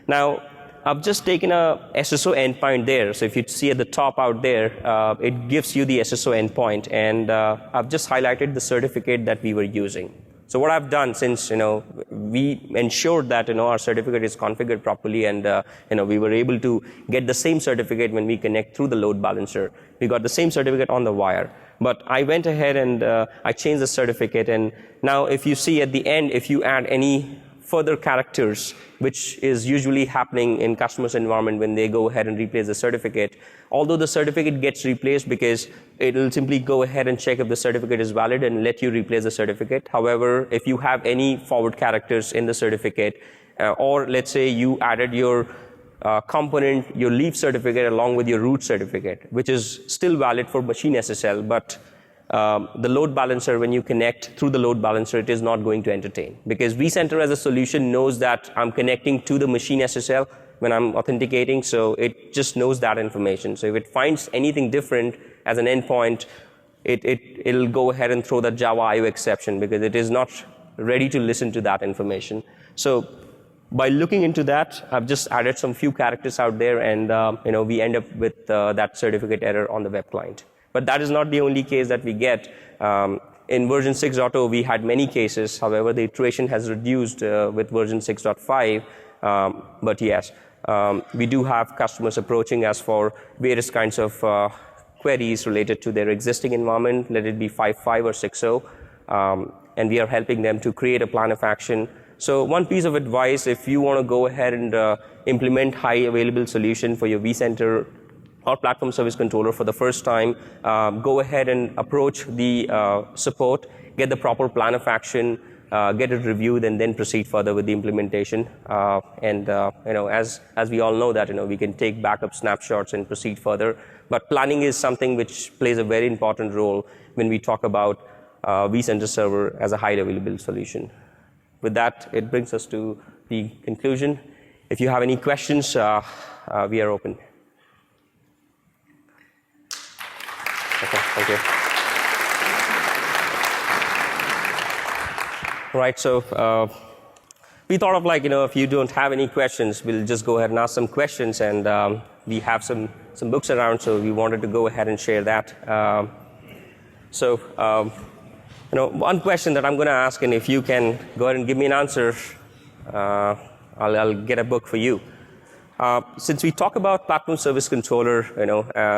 Now, I've just taken a SSO endpoint there. So if you see at the top out there, it gives you the SSO endpoint. And I've just highlighted the certificate that we were using. So what I've done, since we ensured that our certificate is configured properly, and we were able to get the same certificate when we connect through the load balancer. We got the same certificate on the wire. But I went ahead and I changed the certificate. And now if you see at the end, if you add any further characters, which is usually happening in customers' environment when they go ahead and replace the certificate, although the certificate gets replaced because it will simply go ahead and check if the certificate is valid and let you replace the certificate. However, if you have any forward characters in the certificate, or let's say you added your component, your leaf certificate along with your root certificate, which is still valid for machine SSL, but the load balancer, when you connect through the load balancer, it is not going to entertain. Because vCenter as a solution knows that I'm connecting to the machine SSL when I'm authenticating, so it just knows that information. So if it finds anything different as an endpoint, it'll go ahead and throw the Java IO exception because it is not ready to listen to that information. So by looking into that, I've just added some few characters out there, and we end up with that certificate error on the web client. But that is not the only case that we get. In version 6.0, we had many cases. However, the iteration has reduced with version 6.5. But yes, we do have customers approaching us for various kinds of queries related to their existing environment, let it be 5.5 or 6.0. And we are helping them to create a plan of action. So one piece of advice, if you want to go ahead and implement high available solution for your vCenter or platform service controller for the first time, go ahead and approach the support, get the proper plan of action, get it reviewed, and then proceed further with the implementation. As we all know that we can take backup snapshots and proceed further. But planning is something which plays a very important role when we talk about vCenter server as a high available solution. With that, it brings us to the conclusion. If you have any questions, we are open. Okay, thank you. Right, so we thought of if you don't have any questions, we'll just go ahead and ask some questions, and we have some books around, so we wanted to go ahead and share that. One question that I'm going to ask, and if you can go ahead and give me an answer, I'll get a book for you. Since we talk about platform service controller,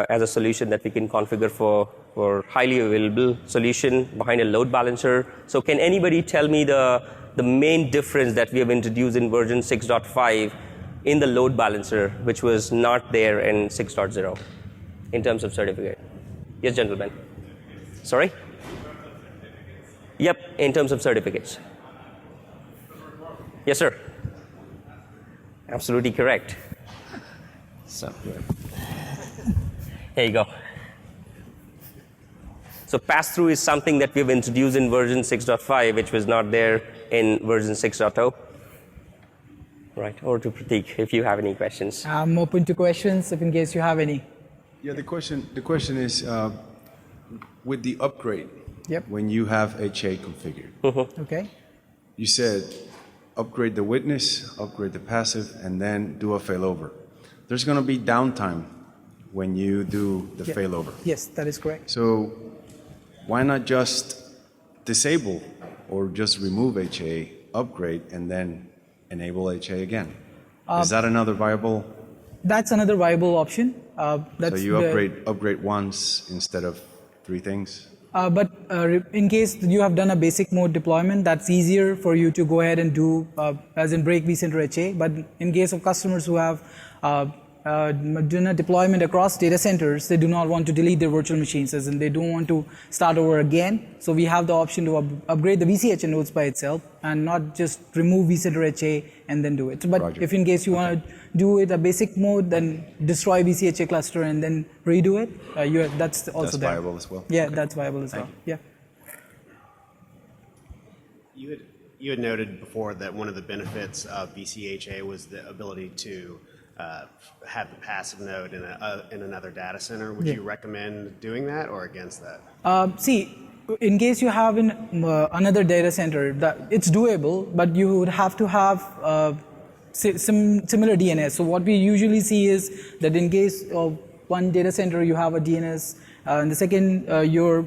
as a solution that we can configure for highly available solution behind a load balancer, so can anybody tell me the main difference that we have introduced in version 6.5 in the load balancer, which was not there in 6.0 in terms of certificate? Yes, gentlemen. Sorry? Yep, in terms of certificates. Yes, sir. Absolutely correct. So here you go. So pass-through is something that we've introduced in version 6.5, which was not there in version 6.0. Right, over to Prateek, if you have any questions. I'm open to questions, if in case you have any. Yeah, the question is, with the upgrade, yep, when you have HA configured, okay, you said upgrade the witness, upgrade the passive, and then do a failover. There's going to be downtime when you do the failover. Yes, that is correct. So why not just disable or just remove HA, upgrade, and then enable HA again? Is that another viable? That's another viable option. So you upgrade once instead of 3 things? But in case you have done a basic mode deployment, that's easier for you to go ahead and do, as in break vCenter HA. But in case of customers who have done a deployment across data centers, they do not want to delete their virtual machines, as in they don't want to start over again. So we have the option to upgrade the VCH nodes by itself and not just remove vCenter HA and then do it. But Roger. if in case you want to do it a basic mode, then destroy VCH cluster and then redo it, that's also That's there. viable as well? Yeah, Okay. that's viable as well. Yeah. You had noted before that one of the benefits of VCHA was the ability to have the passive node in another data center. Would you recommend doing that or against that? See, in case you have in another data center, it's doable, but you would have to have similar DNS. So what we usually see is that in case of one data center, you have a DNS, and the second, your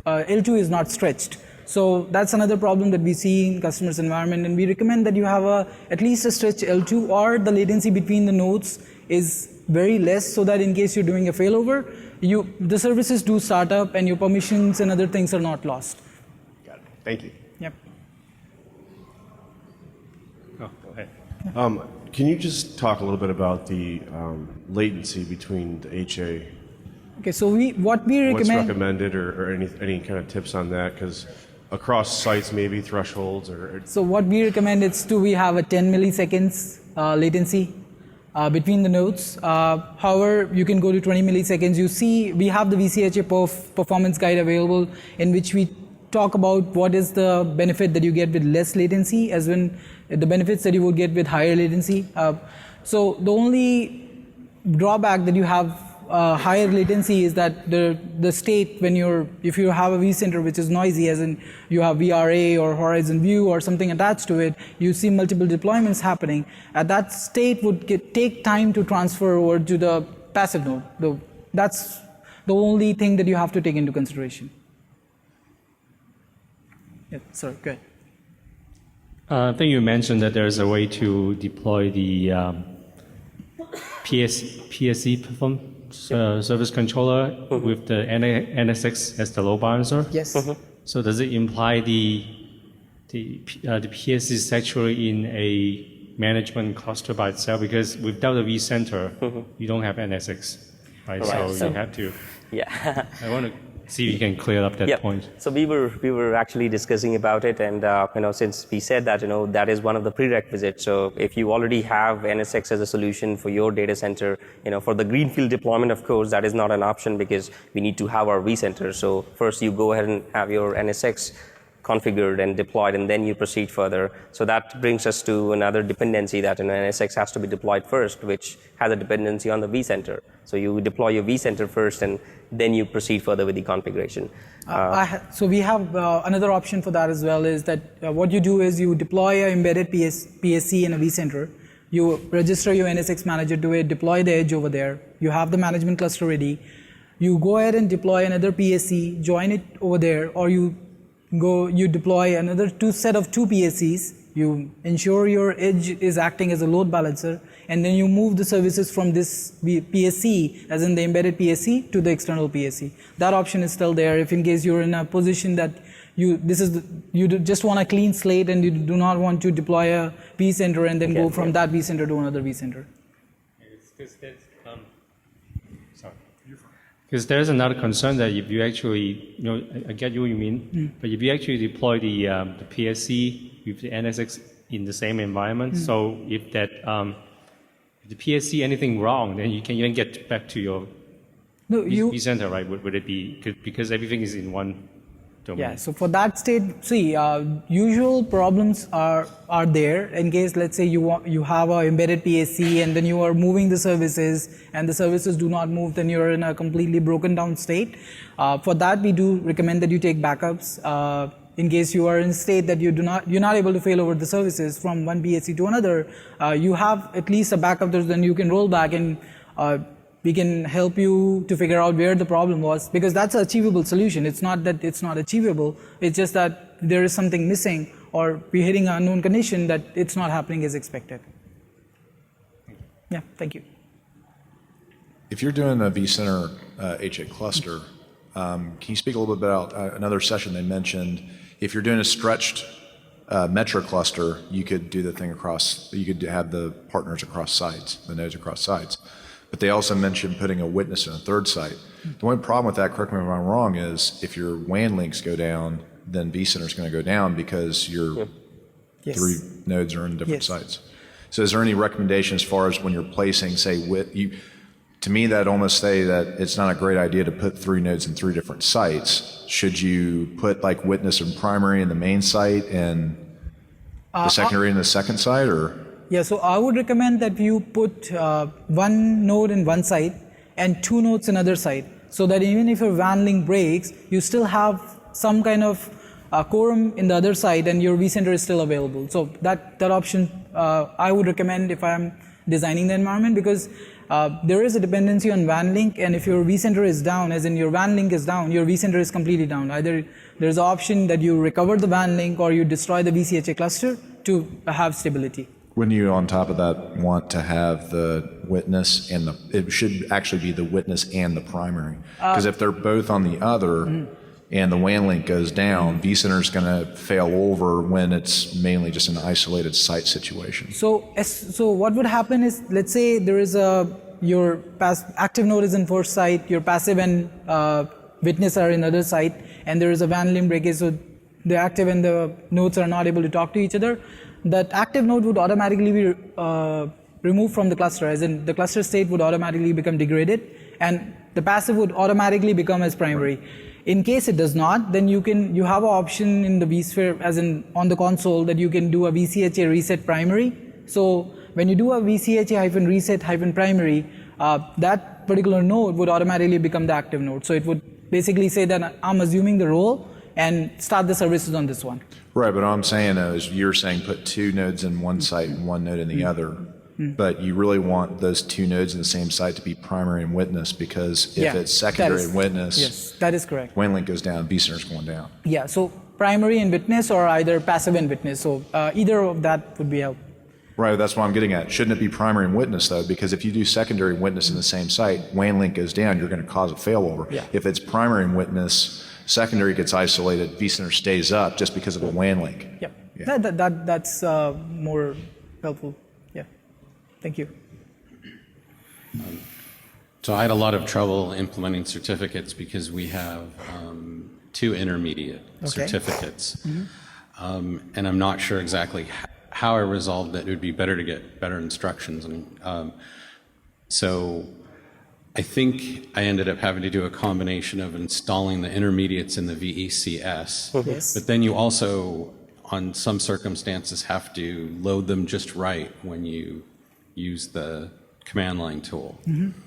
L2 is not stretched. So that's another problem that we see in customers' environment, and we recommend that you have at least a stretched L2, or the latency between the nodes is very less, so that in case you're doing a failover, the services do start up and your permissions and other things are not lost. Got it. Thank you. Yep. Oh, go ahead. Can you just talk a little bit about the latency between the HA? Okay, so what we What's recommend. recommended, or any kind of tips on that? Because across sites, maybe thresholds or. So what we recommend is we have a 10 milliseconds latency between the nodes. However, you can go to 20 milliseconds. You see, we have the VCHA performance guide available, in which we talk about what is the benefit that you get with less latency, as when the benefits that you would get with higher latency. So the only drawback that you have higher latency is that the state if you have a vCenter which is noisy, as in you have VRA or Horizon View or something attached to it, you see multiple deployments happening. That state would take time to transfer over to the passive node. That's the only thing that you have to take into consideration. Yeah, sorry, go ahead. I think you mentioned that there's a way to deploy the PSC Service Controller with the NSX as the load balancer. Yes. So does it imply the PSC is actually in a management cluster by itself? Because without a vCenter, you don't have NSX, right? Right. So you have to. Yeah. I want to see if you can clear up that point. So we were actually discussing about it, and since we said that that is one of the prerequisites. So if you already have NSX as a solution for your data center, for the greenfield deployment, of course, that is not an option because we need to have our vCenter. So first you go ahead and have your NSX configured and deployed, and then you proceed further. So that brings us to another dependency that an NSX has to be deployed first, which has a dependency on the vCenter. So you deploy your vCenter first, and then you proceed further with the configuration. So we have another option for that as well, is that what you do is you deploy an embedded PSC in a vCenter. You register your NSX manager to it, deploy the edge over there. You have the management cluster ready. You go ahead and deploy another PSC, join it over there, or you deploy another set of two PSCs. You ensure your edge is acting as a load balancer, and then you move the services from this PSC, as in the embedded PSC, to the external PSC. That option is still there if in case you're in a position that you just want a clean slate and you do not want to deploy a vCenter and then go from that vCenter to another vCenter. Because there's another concern that if you actually, I get what you mean, but if you actually deploy the PSC with the NSX in the same environment, so if the PSC anything wrong, then you can even get back to your vCenter, right? Would it be because everything is in one domain? Yeah. So for that state, usual problems are there in case, let's say you have an embedded PSC and then you are moving the services and the services do not move, then you're in a completely broken down state. For that, we do recommend that you take backups. In case you are in a state that you're not able to fail over the services from one PSC to another, you have at least a backup that then you can roll back, and we can help you to figure out where the problem was, because that's an achievable solution. It's not that it's not achievable, it's just that there is something missing, or we're hitting an unknown condition that it's not happening as expected. Yeah, thank you. If you're doing a vCenter HA cluster, can you speak a little bit about another session they mentioned? If you're doing a stretched metro cluster, you could do the thing across, you could have the partners across sites, the nodes across sites. But they also mentioned putting a witness in a third site. The only problem with that, correct me if I'm wrong, is if your WAN links go down, then vCenter is going to go down because your three nodes are in different sites. So is there any recommendation as far as when you're placing, say, to me that almost say that it's not a great idea to put three nodes in three different sites. Should you put like witness and primary in the main site and the secondary in the second site, or? Yeah, so I would recommend that you put one node in one site and two nodes in another site, so that even if your WAN link breaks, you still have some kind of quorum in the other side and your vCenter is still available. So that option I would recommend if I'm designing the environment, because there is a dependency on WAN link, and if your vCenter is down, as in your WAN link is down, your vCenter is completely down. Either there's an option that you recover the WAN link or you destroy the BCH cluster to have stability. When you, on top of that, want to have the witness and it should actually be the witness and the primary. Because if they're both on the other and the WAN link goes down, vCenter is going to fail over when it's mainly just an isolated site situation. So what would happen is, let's say there is your active node is in first site, your passive and witness are in other site, and there is a WAN link breakage, so the active and the nodes are not able to talk to each other. That active node would automatically be removed from the cluster, as in the cluster state would automatically become degraded, and the passive would automatically become as primary. In case it does not, then you have an option in the vSphere, as in on the console, that you can do a VCHA reset primary. So when you do a VCHA-reset-primary, that particular node would automatically become the active node. So it would basically say that I'm assuming the role and start the services on this one. Right, but all I'm saying is you're saying put two nodes in one site and one node in the other, but you really want those two nodes in the same site to be primary and witness, because if it's secondary and witness, yes, that is correct. WAN link goes down, vCenter's going down. Yeah, so primary and witness, or either passive and witness. So either of that would be help. Right, that's what I'm getting at. Shouldn't it be primary and witness, though? Because if you do secondary and witness in the same site, WAN link goes down, you're going to cause a failover. Yeah. If it's primary and witness, secondary gets isolated, vCenter stays up just because of a WAN link. Yep. Yeah. That's more helpful. Yeah. Thank you. So I had a lot of trouble implementing certificates because we have two intermediate certificates. And I'm not sure exactly how I resolved that. It would be better to get better instructions. And so I think I ended up having to do a combination of installing the intermediates in the VECS, Yes. but then you also, on some circumstances, have to load them just right when you use the command line tool.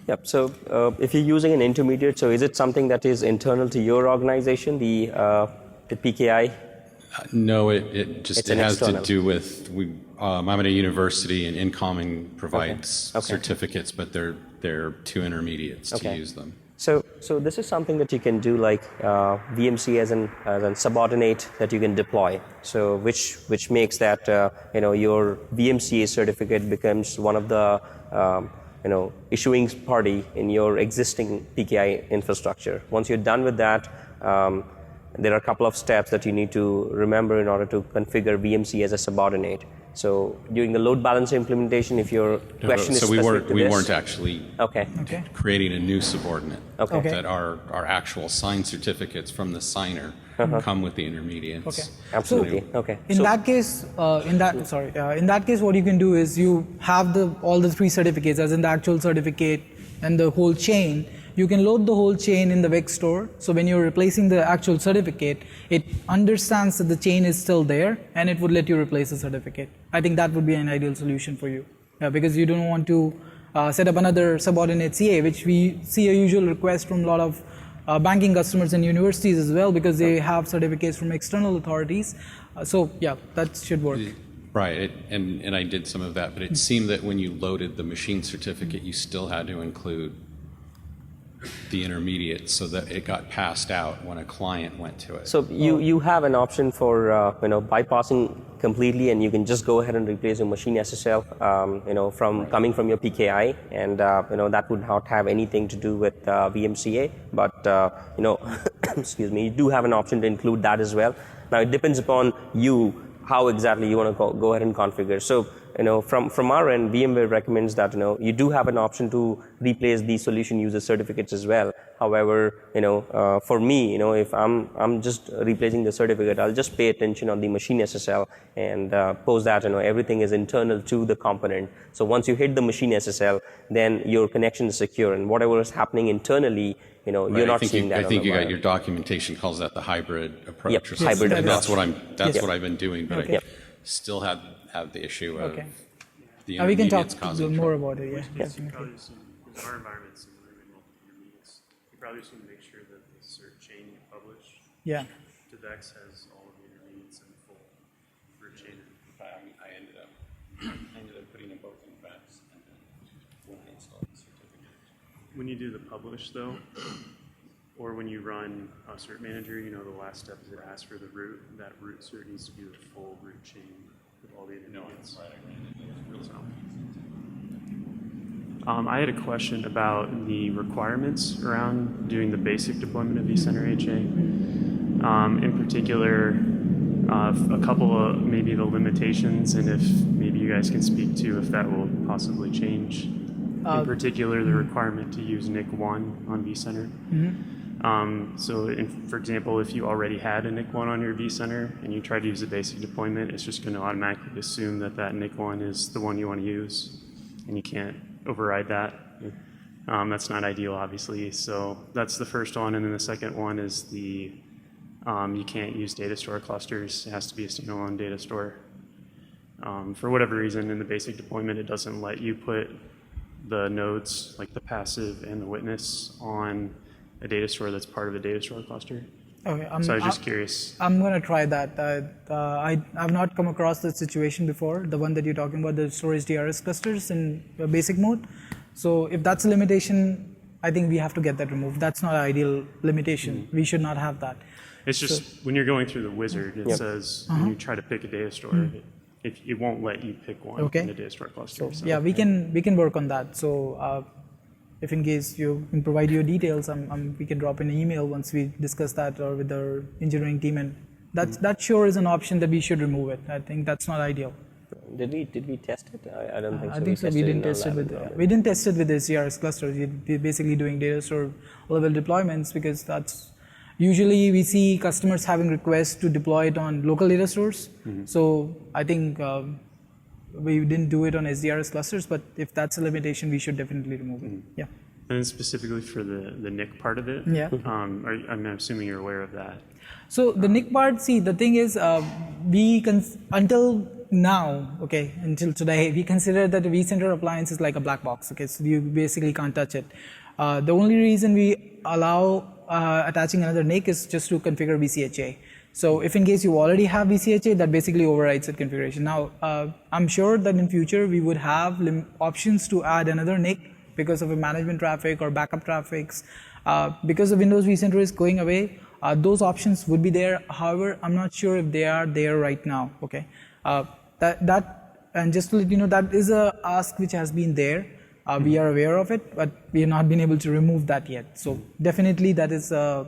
Yep. So if you're using an intermediate, so is it something that is internal to your organization, the PKI? No, it just It's has external. to do with I'm at a university and Incoming provides certificates, but they're two intermediates to use them. So this is something that you can do, like VMC as a subordinate that you can deploy. So which makes that your VMCA certificate becomes one of the issuing party in your existing PKI infrastructure. Once you're done with that, there are a couple of steps that you need to remember in order to configure VMC as a subordinate. So during the load balancer implementation, if your question is so specific to we this, weren't actually creating a new subordinate. That our actual signed certificates from the signer come with the intermediates. Absolutely. In that case, in that case, what you can do is you have all the three certificates, as in the actual certificate and the whole chain. You can load the whole chain in the VEC store. So when you're replacing the actual certificate, it understands that the chain is still there, and it would let you replace the certificate. I think that would be an ideal solution for you, because you don't want to set up another subordinate CA, which we see a usual request from a lot of banking customers and universities as well, because they have certificates from external authorities. So yeah, that should work. Right, and I did some of that, but it seemed that when you loaded the machine certificate, you still had to include the intermediate so that it got passed out when a client went to it. So you have an option for bypassing completely, and you can just go ahead and replace your machine SSL, from coming from your PKI, and that would not have anything to do with VMCA. But excuse me, you do have an option to include that as well. Now it depends upon you how exactly you want to go ahead and configure. So from our end, VMware recommends that you do have an option to replace the solution user certificates as well. However, for me, if I'm just replacing the certificate, I'll just pay attention on the machine SSL and post that everything is internal to the component. So once you hit the machine SSL, then your connection is secure, and whatever is happening internally, you're not seeing that. I think you got your documentation calls that the hybrid approach. Yep, or something. hybrid And that's approach. what I've been doing, but Okay. I still have the issue of the We can talk intermediates causing more trouble. about it. Yeah. Because our environment's in multiple intermediates, you probably just need to make sure that the cert chain you publish Yeah. to VEX has all of the intermediates in full root chain. I ended up putting them both in VEX and then when I installed the certificate. When you do the publish though, or when you run a cert manager, the last step is it asks for the root. That root cert needs to be the full root chain with all the intermediates. I had a question about the requirements around doing the basic deployment of vCenter HA. In particular, a couple of maybe the limitations, and if maybe you guys can speak to if that will possibly change. In particular, the requirement to use NIC1 on vCenter. For example, if you already had a NIC1 on your vCenter and you try to use a basic deployment, it's just going to automatically assume that NIC1 is the one you want to use, and you can't override that. That's not ideal, obviously. So that's the first one, and then the second one is you can't use data store clusters. It has to be a standalone data store. For whatever reason, in the basic deployment, it doesn't let you put the nodes, like the passive and the witness, on a data store that's part of a data store cluster. Okay. So I was just curious. I'm going to try that. I've not come across that situation before, the one that you're talking about, the storage DRS clusters in basic mode. So if that's a limitation, I think we have to get that removed. That's not an ideal limitation. We should not have that. It's just when you're going through the wizard, it says when you try to pick a data store, it won't let you pick one in the data store cluster. So, yeah, we can work on that. So if in case you can provide your details, we can drop an email once we discuss that or with our engineering team, and that sure is an option that we should remove it. I think that's not ideal. Did we test it? I don't think so. I think so. We didn't test it with the SERs clusters. We're basically doing data store level deployments because that's usually we see customers having requests to deploy it on local data stores. So I think we didn't do it on SDRS clusters, but if that's a limitation, we should definitely remove it. Yeah. And then specifically for the NIC part of it, I'm assuming you're aware of that. So the NIC part, see, the thing is, until now, until today, we consider that the vCenter appliance is like a black box. So you basically can't touch it. The only reason we allow attaching another NIC is just to configure VCHA. So if in case you already have VCHA, that basically overrides that configuration. Now, I'm sure that in future we would have options to add another NIC because of a management traffic or backup traffics. Because the Windows vCenter is going away, those options would be there. However, I'm not sure if they are there right now. And just to let you know, that is a ask which has been there. We are aware of it, but we have not been able to remove that yet. So definitely that's a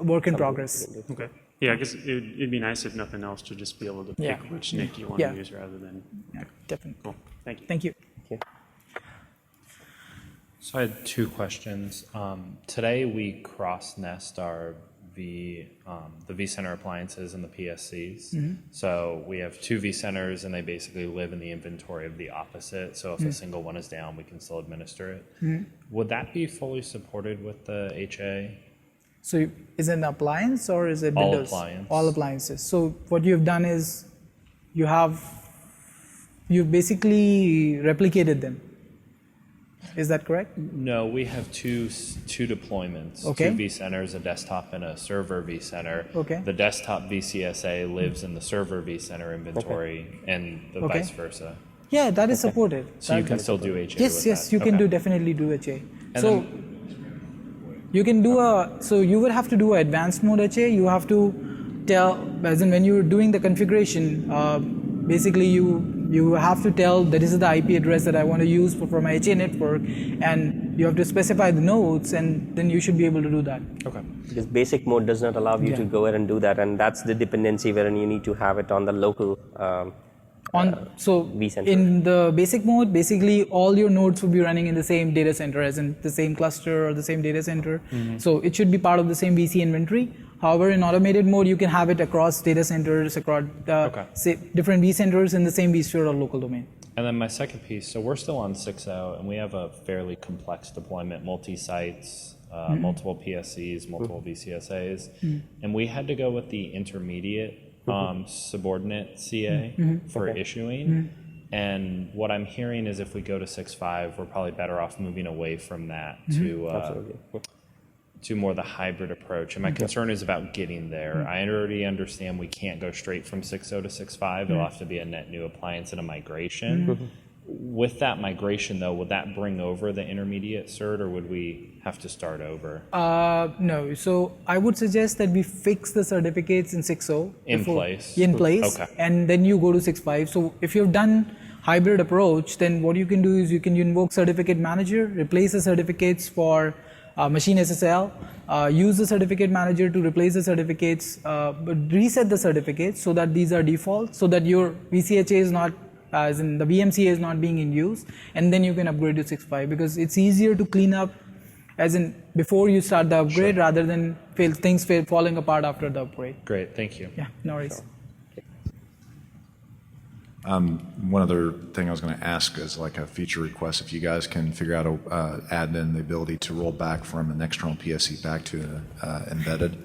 work in progress. Okay. Yeah, because it'd be nice if nothing else to just be able to pick which NIC you want to use rather than. Yeah, definitely. Cool. Thank you. Thank you. So I had two questions. Today we cross-nest the vCenter appliances and the PSCs. So we have two vCenters and they basically live in the inventory of the opposite. So if a single one is down, we can still administer it. Would that be fully supported with the HA? So is it an appliance or is it All Windows? appliance. All appliances. So what you've done is you've basically replicated them. Is that correct? No, we have two deployments, Okay. two vCenters, a desktop and a server vCenter. Okay. The desktop VCSA lives in the server vCenter inventory and the vice versa. Yeah, that is supported. So you can still do HA with Yes, that? you can definitely do HA. So you can do so you would have to do an advanced mode HA. You have to tell, as in when you're doing the configuration, basically you have to tell that this is the IP address that I want to use for my HA network, and you have to specify the nodes, and then you should be able to do that. Okay. Because basic mode does not allow you to go ahead and do that, and that's the dependency wherein you need to have it on the local So vCenter. in the basic mode, basically all your nodes will be running in the same data center, as in the same cluster or the same data center. So it should be part of the same VC inventory. However, in automated mode, you can have it across data centers, across different vCenters in the same vSphere or local domain. And then my second piece, so we're still on 6.0, and we have a fairly complex deployment, multi-sites, multiple PSCs, multiple VCSAs, and we had to go with the intermediate subordinate CA for issuing. And what I'm hearing is if we go to 6.5, we're probably better off moving away from that to more the hybrid approach. And my concern is about getting there. I already understand we can't go straight from 6.0 to 6.5. It'll have to be a net new appliance and a migration. With that migration, though, would that bring over the intermediate cert, or would we have to start over? No. So I would suggest that we fix the certificates in 6.0. In place? In place. Okay. And then you go to 6.5. So if you've done hybrid approach, then what you can do is you can invoke certificate manager, replace the certificates for machine SSL, use the certificate manager to replace the certificates, but reset the certificates so that these are default, so that your VCHA is not, as in the VMCA is not being in use, and then you can upgrade to 6.5, because it's easier to clean up, as in before you start the upgrade, rather than things falling apart after the upgrade. Great, thank you. Yeah, no worries. One other thing I was going to ask is like a feature request. If you guys can figure out add in the ability to roll back from an external PSC back to embedded,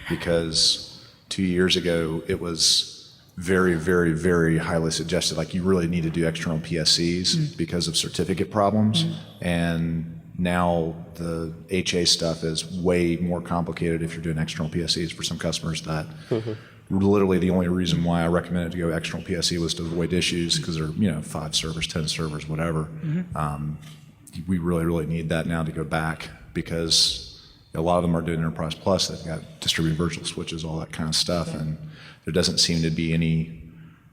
because 2 years ago it was very, very, very highly suggested. Like you really need to do external PSCs because of certificate problems, and now the HA stuff is way more complicated if you're doing external PSCs for some customers that. Literally the only reason why I recommended to go external PSC was to avoid issues, because they're 5 servers, 10 servers, whatever. We really, really need that now to go back, because a lot of them are doing Enterprise Plus. They've got distributed virtual switches, all that kind of stuff, and there doesn't seem to be any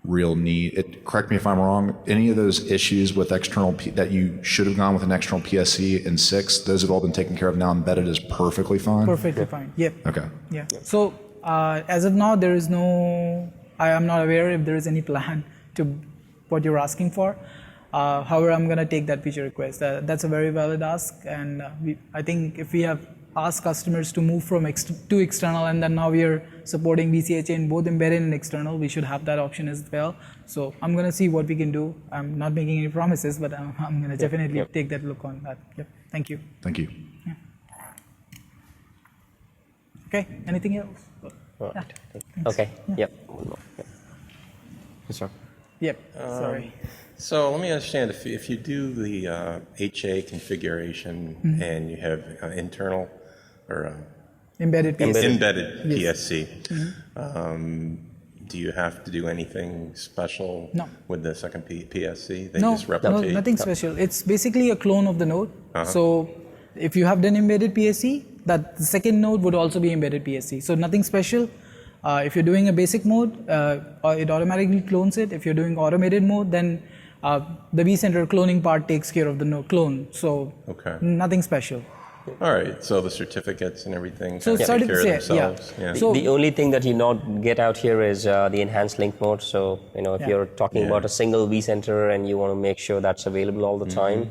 real need. Correct me if I'm wrong, any of those issues with external that you should have gone with an external PSC in 6, those have all been taken care of now. Embedded is perfectly fine? Perfectly fine, yep. Okay. Yeah. So as of now, there is no, I am not aware if there is any plan to what you're asking for. However, I'm going to take that feature request. That's a very valid ask, and I think if we have asked customers to move from to external, and then now we are supporting VCHA in both embedded and external, we should have that option as well. So I'm going to see what we can do. I'm not making any promises, but I'm going to definitely take that look on that. Yep. Thank you. Thank you. Yeah. Okay. Anything else? Yeah. Okay. Yeah. Yep. One more. Yep. Yes, sir. Yep. Sorry. So let me understand, if you do the HA configuration and you have internal or Embedded PSC. embedded Yes. PSC, do you have to do anything special with the second PSC? They just replicate? No, nothing special. It's basically a clone of the node. So if you have done embedded PSC, that the second node would also be embedded PSC. So nothing special. If you're doing a basic mode, it automatically clones it. If you're doing automated mode, then the vCenter cloning part takes care of the node clone. So nothing special. All right. So the certificates and everything so take care of themselves. Yeah. So the only thing that you not get out here is the enhanced link mode. So if you're talking about a single vCenter and you want to make sure that's available all the time,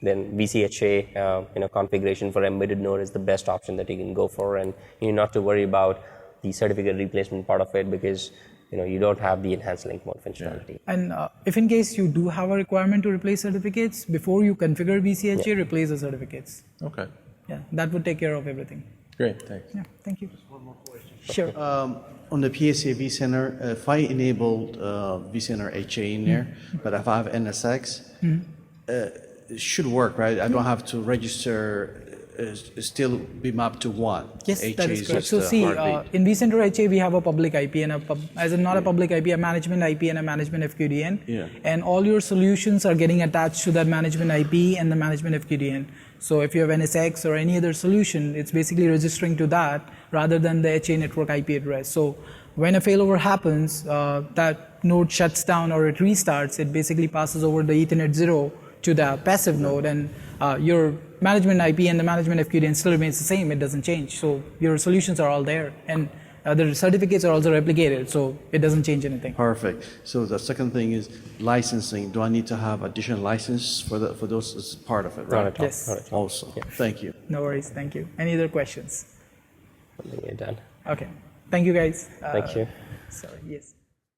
then VCHA configuration for embedded node is the best option that you can go for, and you not to worry about the certificate replacement part of it, because you don't have the enhanced link mode functionality. And if in case you do have a requirement to replace certificates, before you configure VCHA, replace the certificates. Okay. Yeah, that would take care of everything. Great, thanks. Yeah, thank you. Just one more question. Sure. On the PSA vCenter, if I enabled vCenter HA in there, but if I have NSX, it should work, right? I don't have to register, still be mapped to one. Yes, HA that is correct. just So see, in vCenter HA, we have a public IP and not a public IP, a management IP and a management FQDN. Yeah. And all your solutions are getting attached to that management IP and the management FQDN. So if you have NSX or any other solution, it's basically registering to that rather than the HA network IP address. So when a failover happens, that node shuts down or it restarts, it basically passes over the Ethernet 0 to the passive node, and your management IP and the management FQDN still remains the same. It doesn't change. So your solutions are all there, and the certificates are also replicated, so it doesn't change anything. Perfect. So the second thing is licensing. Do I need to have additional license for those as part of it, right? Not at all. Yes. Not at all. Also, thank you. No worries. Thank you. Any other questions? I think you're done. Okay. Thank you, guys. Thank you. Sorry. Yes.